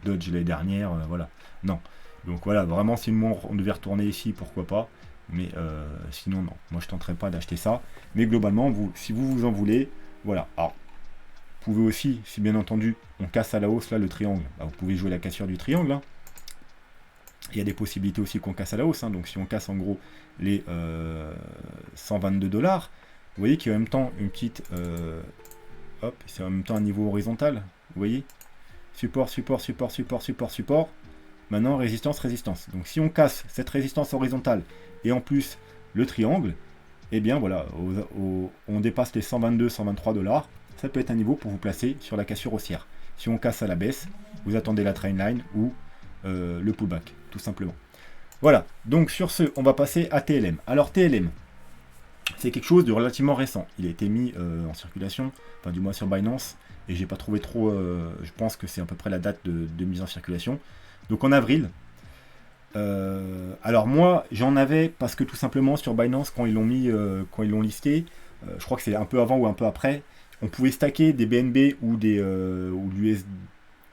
Dodge l'année dernière, voilà. Non. Donc voilà, vraiment si on devait retourner ici, pourquoi pas. Mais sinon non, moi je tenterai pas d'acheter ça. Mais globalement, si vous en voulez, voilà. Alors, vous pouvez aussi, si bien entendu, on casse à la hausse là le triangle, bah, vous pouvez jouer la cassure du triangle. Hein. Il y a des possibilités aussi qu'on casse à la hausse. Hein. Donc si on casse en gros les 122 $, vous voyez qu'il y a en même temps une petite... hop, c'est en même temps un niveau horizontal. Vous voyez, support, support, support, support, support, support. Maintenant, résistance, résistance. Donc si on casse cette résistance horizontale et en plus le triangle, eh bien voilà, on dépasse les 122, 123 $. Ça peut être un niveau pour vous placer sur la cassure haussière. Si on casse à la baisse, vous attendez la trendline ou le pullback, tout simplement. Voilà, donc sur ce, on va passer à TLM. Alors TLM, c'est quelque chose de relativement récent. Il a été mis en circulation, enfin du moins sur Binance, et j'ai pas trouvé trop, je pense que c'est à peu près la date de mise en circulation. Donc en avril. Alors moi j'en avais parce que tout simplement sur Binance quand ils l'ont listé, je crois que c'est un peu avant ou un peu après, on pouvait stacker des BNB ou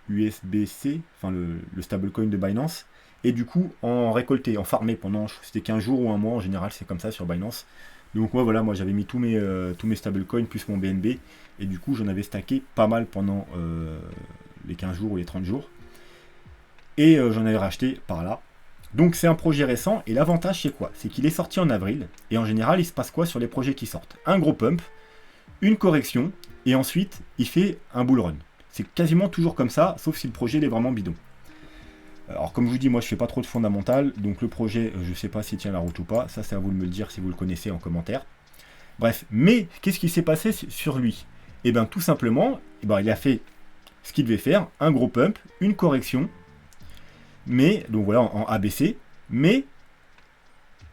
l'USBC, enfin le stablecoin de Binance, et du coup en récolter, en farmer pendant c'était 15 jours ou un mois en général, c'est comme ça sur Binance. Donc moi voilà, moi j'avais mis tous mes stablecoins plus mon BNB, et du coup j'en avais stacké pas mal pendant les 15 jours ou les 30 jours. Et j'en avais racheté par là. Donc c'est un projet récent, et l'avantage c'est quoi? C'est qu'il est sorti en avril, et en général il se passe quoi sur les projets qui sortent? Un gros pump, une correction, et ensuite il fait un bull run. C'est quasiment toujours comme ça, sauf si le projet est vraiment bidon. Alors comme je vous dis, moi je fais pas trop de fondamental, donc le projet, je sais pas s'il tient la route ou pas, ça c'est à vous de me le dire si vous le connaissez en commentaire. Bref, mais qu'est-ce qui s'est passé sur lui? Et bien tout simplement, il a fait ce qu'il devait faire, un gros pump, une correction, mais, donc voilà, en ABC, mais,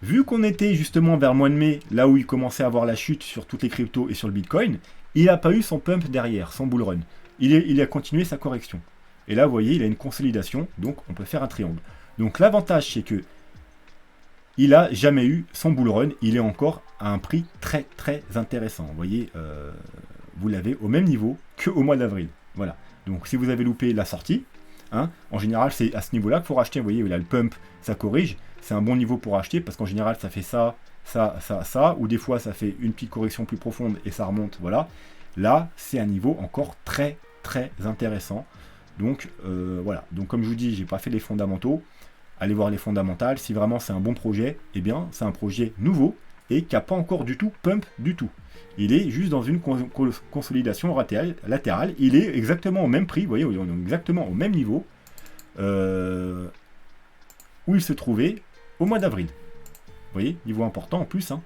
vu qu'on était justement vers le mois de mai, là où il commençait à avoir la chute sur toutes les cryptos et sur le Bitcoin, il n'a pas eu son pump derrière, son bull run. Il a continué sa correction. Et là, vous voyez, il a une consolidation, donc on peut faire un triangle. Donc l'avantage, c'est que il n'a jamais eu son bull run, il est encore à un prix très très intéressant. Vous voyez, vous l'avez au même niveau qu'au mois d'avril. Voilà. Donc si vous avez loupé la sortie, hein, en général, c'est à ce niveau-là qu'il faut racheter. Vous voyez, il a le pump, ça corrige. C'est un bon niveau pour acheter parce qu'en général, ça fait ça, ça, ça, ça. Ou des fois, ça fait une petite correction plus profonde et ça remonte. Voilà. Là, c'est un niveau encore très, très intéressant. Donc, voilà. Donc, comme je vous dis, j'ai pas fait les fondamentaux. Allez voir les fondamentales. Si vraiment c'est un bon projet, eh bien, c'est un projet nouveau et qui n'a pas encore du tout pump du tout. Il est juste dans une consolidation latérale. Il est exactement au même prix, vous voyez, on est exactement au même niveau où il se trouvait au mois d'avril. Vous voyez, niveau important en plus. Hein.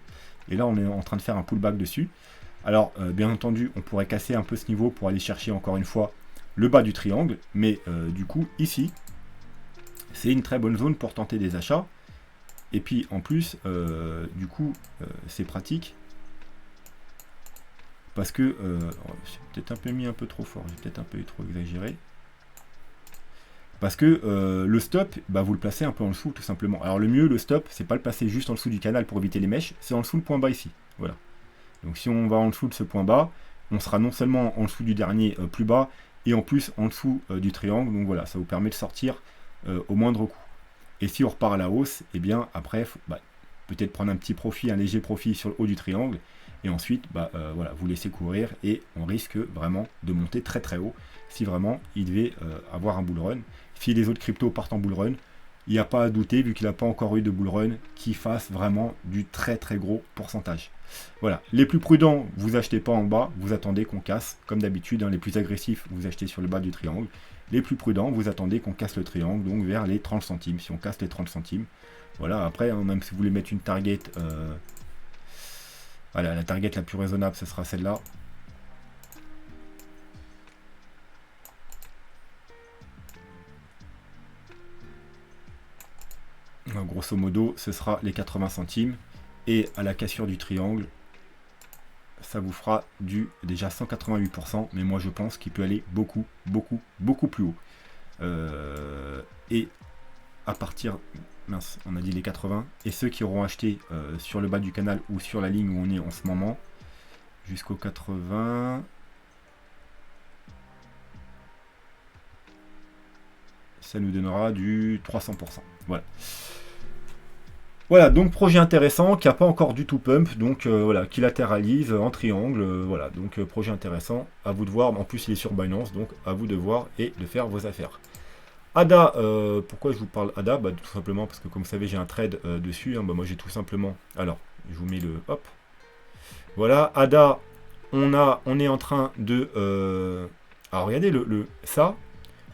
Et là, on est en train de faire un pullback dessus. Alors, bien entendu, on pourrait casser un peu ce niveau pour aller chercher encore une fois le bas du triangle. Mais du coup, ici, c'est une très bonne zone pour tenter des achats. Et puis, en plus, du coup, c'est pratique. Parce que, j'ai peut-être un peu mis un peu trop fort, j'ai peut-être un peu trop exagéré. Parce que le stop, vous le placez un peu en dessous, tout simplement. Alors le mieux, le stop, c'est pas le placer juste en dessous du canal pour éviter les mèches, c'est en dessous le point bas ici. Voilà. Donc si on va en dessous de ce point bas, on sera non seulement en dessous du dernier plus bas, et en plus en dessous du triangle. Donc voilà, ça vous permet de sortir au moindre coup. Et si on repart à la hausse, eh bien après, peut-être prendre un petit profit, un léger profit sur le haut du triangle, et ensuite voilà, vous laissez courir et on risque vraiment de monter très très haut si vraiment il devait avoir un bull run. Si les autres cryptos partent en bull run, il n'y a pas à douter, vu qu'il n'a pas encore eu de bull run, qui fasse vraiment du très très gros pourcentage. Voilà, les plus prudents, vous achetez pas en bas, vous attendez qu'on casse, comme d'habitude, hein, les plus agressifs, vous achetez sur le bas du triangle. Les plus prudents, vous attendez qu'on casse le triangle, donc vers les 30 centimes. Si on casse les 30 centimes, voilà, après, hein, même si vous voulez mettre une target, voilà, la target la plus raisonnable, ce sera celle-là. Grosso modo, ce sera les 80 centimes. Et à la cassure du triangle, ça vous fera du déjà 188%. Mais moi, je pense qu'il peut aller beaucoup, beaucoup, beaucoup plus haut. Et à partir... Mince, on a dit les 80. Et ceux qui auront acheté sur le bas du canal ou sur la ligne où on est en ce moment, jusqu'au 80... ça nous donnera du 300%. Voilà. Voilà, donc projet intéressant, qui n'a pas encore du tout pump, donc voilà, qui latéralise en triangle, voilà, donc projet intéressant, à vous de voir, en plus il est sur Binance, donc à vous de voir et de faire vos affaires. ADA, pourquoi je vous parle ADA? Tout simplement parce que comme vous savez j'ai un trade dessus, hein, moi j'ai tout simplement, alors je vous mets le, hop, voilà, ADA, on est en train de, alors regardez, ça,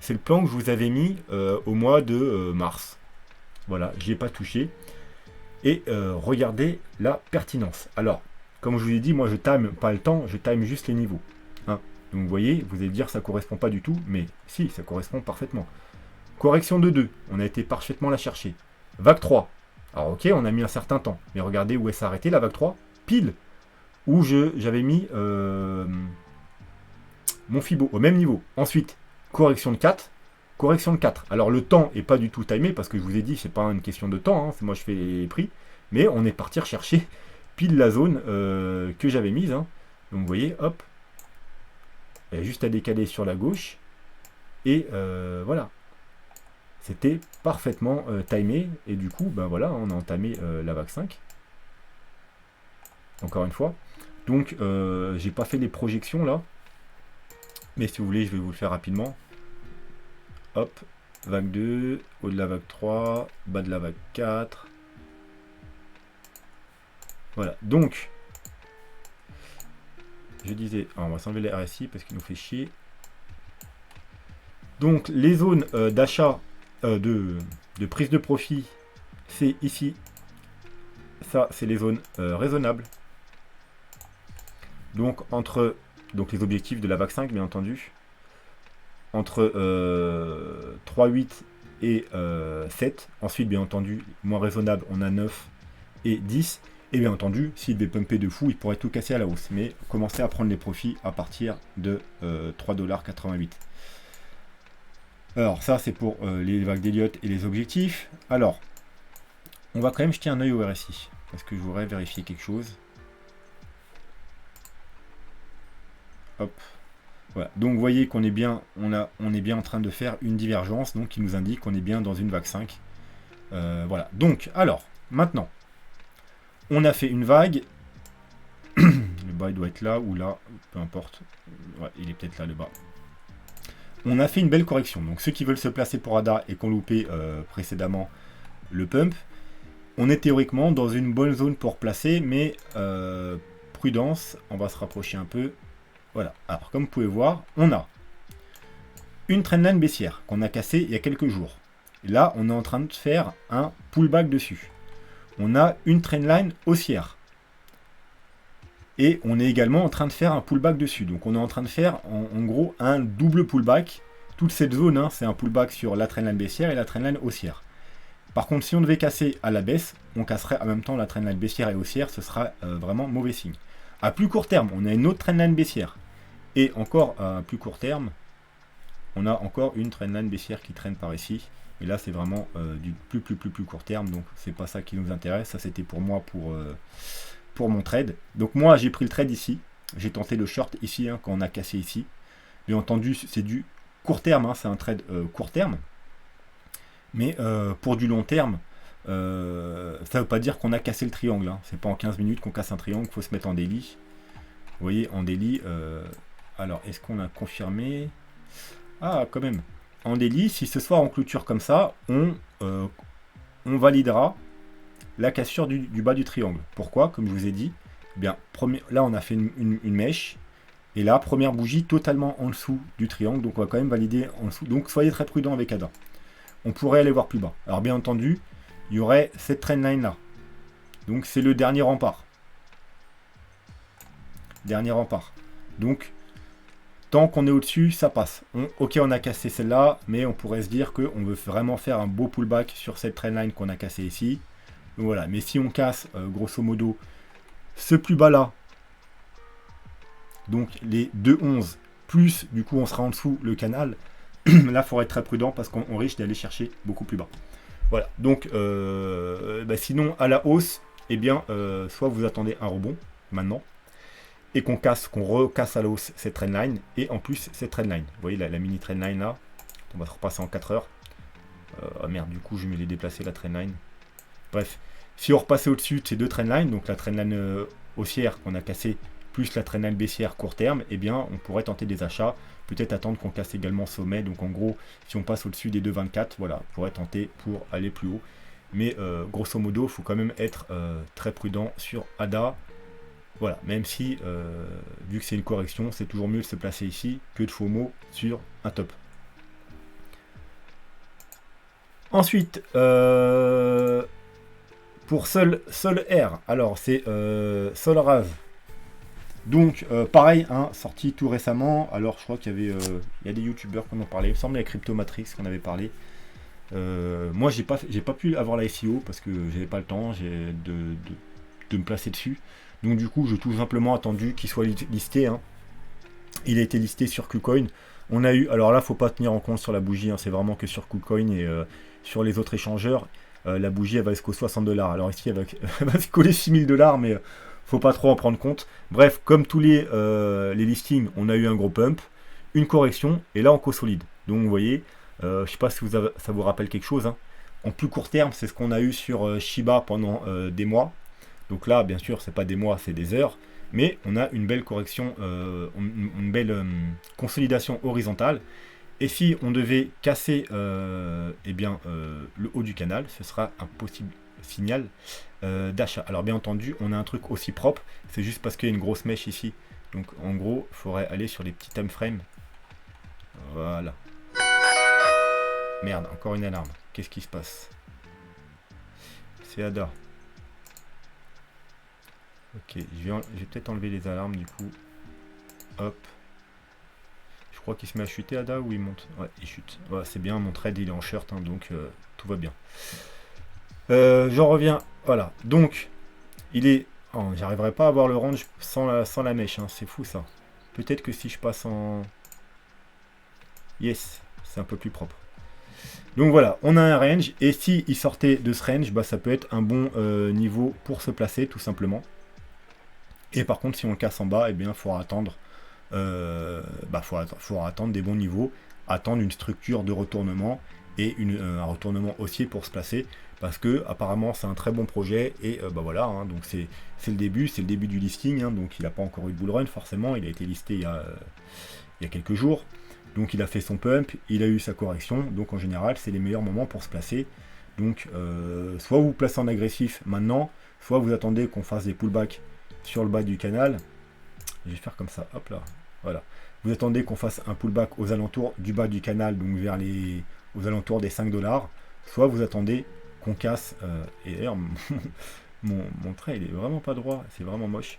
c'est le plan que je vous avais mis au mois de mars, voilà, j'y ai pas touché. Et regardez la pertinence. Alors, comme je vous ai dit, moi je time pas le temps, je time juste les niveaux. Hein. Donc vous voyez, vous allez dire ça ne correspond pas du tout, mais si, ça correspond parfaitement. Correction de 2, on a été parfaitement la chercher. Vague 3, alors ok, on a mis un certain temps, mais regardez où elle s'est arrêtée la vague 3, pile où j'avais mis mon Fibo, au même niveau. Ensuite, correction de 4. Correction de 4. Alors le temps n'est pas du tout timé parce que je vous ai dit, c'est pas une question de temps, hein, c'est moi je fais les prix, mais on est parti rechercher pile la zone que j'avais mise. Hein. Donc vous voyez, hop, il y a juste à décaler sur la gauche et voilà. C'était parfaitement timé et du coup, ben voilà, on a entamé la vague 5. Encore une fois. Donc j'ai pas fait les projections là, mais si vous voulez, je vais vous le faire rapidement. Hop, vague 2, haut de la vague 3, bas de la vague 4. Voilà, donc, je disais, alors on va s'enlever les RSI parce qu'il nous fait chier. Donc, les zones d'achat, de prise de profit, c'est ici. Ça, c'est les zones raisonnables. Donc, entre les objectifs de la vague 5, bien entendu. Entre 3, 8 et 7. Ensuite, bien entendu, moins raisonnable, on a 9 et 10. Et bien entendu, s'il devait pumper de fou, il pourrait tout casser à la hausse. Mais commencer à prendre les profits à partir de 3,88$. Alors, ça, c'est pour les vagues d'Elliott et les objectifs. Alors, on va quand même jeter un œil au RSI. Parce que je voudrais vérifier quelque chose. Hop. Voilà. Donc vous voyez qu'on est bien, on est bien en train de faire une divergence, donc qui nous indique qu'on est bien dans une vague 5. Voilà. Donc, alors, maintenant, on a fait une vague. Le bas il doit être là ou là, peu importe. Ouais, il est peut-être là le bas. On a fait une belle correction. Donc ceux qui veulent se placer pour ADA et qui ont loupé précédemment le pump, on est théoriquement dans une bonne zone pour placer, mais prudence, on va se rapprocher un peu. Voilà, alors comme vous pouvez voir, on a une trendline baissière qu'on a cassée il y a quelques jours. Et là, on est en train de faire un pullback dessus. On a une trendline haussière. Et on est également en train de faire un pullback dessus. Donc on est en train de faire en gros un double pullback. Toute cette zone, hein, c'est un pullback sur la trendline baissière et la trendline haussière. Par contre, si on devait casser à la baisse, on casserait en même temps la trendline baissière et haussière. Ce sera vraiment mauvais signe. À plus court terme, on a une autre trendline baissière. Et encore à plus court terme, on a encore une trendline baissière qui traîne par ici. Et là, c'est vraiment du plus court terme. Donc, c'est pas ça qui nous intéresse. Ça, c'était pour moi, pour mon trade. Donc, moi, j'ai pris le trade ici. J'ai tenté le short ici, hein, quand on a cassé ici. Bien entendu, c'est du court terme. Hein, c'est un trade court terme. Mais pour du long terme, Ça veut pas dire qu'on a cassé le triangle, hein. C'est pas en 15 minutes qu'on casse un triangle, il faut se mettre en délit. Vous voyez, en délit, alors est-ce qu'on a confirmé? Ah, quand même. En délit, si ce soir on clôture comme ça, on validera la cassure du bas du triangle. Pourquoi? Comme je vous ai dit, eh bien, là on a fait une mèche, et là, première bougie totalement en dessous du triangle, donc on va quand même valider en dessous. Donc soyez très prudent avec ADA. On pourrait aller voir plus bas. Alors bien entendu, il y aurait cette trendline là. Donc c'est le dernier rempart. Dernier rempart. Donc, tant qu'on est au-dessus, ça passe. Ok, on a cassé celle-là, mais on pourrait se dire qu'on veut vraiment faire un beau pullback sur cette trendline qu'on a cassé ici. Donc voilà, mais si on casse, grosso modo, ce plus bas là, donc les 2,11, plus du coup on sera en dessous le canal, là il faudra être très prudent parce qu'on risque d'aller chercher beaucoup plus bas. Voilà, donc sinon à la hausse, eh bien, soit vous attendez un rebond maintenant, et qu'on recasse à la hausse cette trendline, et en plus cette trendline. Vous voyez la mini trendline là, on va se repasser en 4 heures. Ah merde, du coup je vais les déplacer la trendline. Bref, si on repassait au-dessus de ces deux trendlines, donc la trendline haussière qu'on a cassée, plus la trendline baissière court terme, eh bien on pourrait tenter des achats, peut-être attendre qu'on casse également sommet. Donc en gros, si on passe au-dessus des 2,24, voilà, on pourrait tenter pour aller plus haut. Mais grosso modo, il faut quand même être très prudent sur ADA. Voilà, même si, vu que c'est une correction, c'est toujours mieux de se placer ici que de FOMO sur un top. Ensuite, pour Sol R, alors c'est Solraz. Donc, pareil, hein, sorti tout récemment. Alors, je crois qu'il y avait il y a des youtubeurs qui en ont parlé. Il me semble à Cryptomatrix qu'on avait parlé. Moi, j'ai pas pu avoir la SEO parce que j'avais pas le temps de me placer dessus. Donc du coup, j'ai tout simplement attendu qu'il soit listé, hein. Il a été listé sur KuCoin. On a eu, alors là, faut pas tenir en compte sur la bougie, hein, c'est vraiment que sur KuCoin et sur les autres échangeurs, la bougie elle va jusqu'aux 60$. Alors ici, elle va se coller 6000$, mais faut pas trop en prendre compte. Bref, comme tous les listings, on a eu un gros pump, une correction, et là on consolide. Donc vous voyez, je sais pas si ça vous rappelle quelque chose, hein. En plus court terme, c'est ce qu'on a eu sur Shiba pendant des mois. Donc là, bien sûr, c'est pas des mois, c'est des heures. Mais on a une belle correction, une belle consolidation horizontale. Et si on devait casser le haut du canal, ce sera un possible signal d'achat. Alors bien entendu, on a un truc aussi propre, c'est juste parce qu'il y a une grosse mèche ici. Donc en gros, il faudrait aller sur les petits time frames. Voilà. Merde, encore une alarme. Qu'est-ce qui se passe? C'est Ada. Ok, je vais peut-être enlever les alarmes du coup. Hop. Je crois qu'il se met à chuter Ada ou il monte? Ouais, il chute. Ouais, c'est bien, mon trade il est en shirt, hein, donc tout va bien. J'en reviens. Voilà, donc il est... Oh, j'arriverai pas à avoir le range sans la mèche, hein, c'est fou ça. Peut-être que si je passe en... Yes, c'est un peu plus propre. Donc voilà, on a un range, et si il sortait de ce range, bah, ça peut être un bon niveau pour se placer, tout simplement. Et par contre, si on le casse en bas, eh bien, il faudra attendre, faudra attendre des bons niveaux, attendre une structure de retournement et un retournement haussier pour se placer, parce que apparemment c'est un très bon projet, et voilà, hein, donc c'est le début du listing, hein, donc il n'a pas encore eu de bull run forcément, il a été listé il y a quelques jours, donc il a fait son pump, il a eu sa correction, donc en général c'est les meilleurs moments pour se placer. Donc soit vous placez en agressif maintenant, soit vous attendez qu'on fasse des pullbacks sur le bas du canal. Je vais faire comme ça, hop là, voilà. Vous attendez qu'on fasse un pullback aux alentours du bas du canal, donc aux alentours des 5$, soit vous attendez qu'on casse, et d'ailleurs mon trait il est vraiment pas droit, c'est vraiment moche,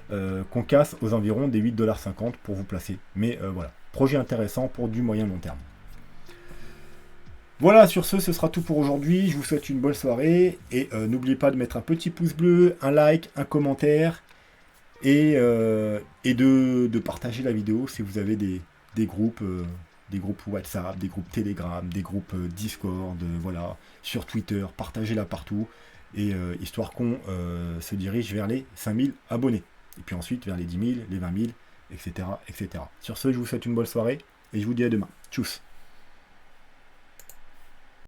qu'on casse aux environs des 8,50$ pour vous placer. Mais voilà, projet intéressant pour du moyen long terme. Voilà, sur ce sera tout pour aujourd'hui. Je vous souhaite une bonne soirée, et n'oubliez pas de mettre un petit pouce bleu, un like, un commentaire, et de partager la vidéo si vous avez des groupes WhatsApp, des groupes Telegram, des groupes Discord, voilà, sur Twitter, partagez-la partout, et histoire qu'on se dirige vers les 5000 abonnés, et puis ensuite vers les 10 000, les 20 000, etc., etc. Sur ce, je vous souhaite une bonne soirée, et je vous dis à demain. Tchuss.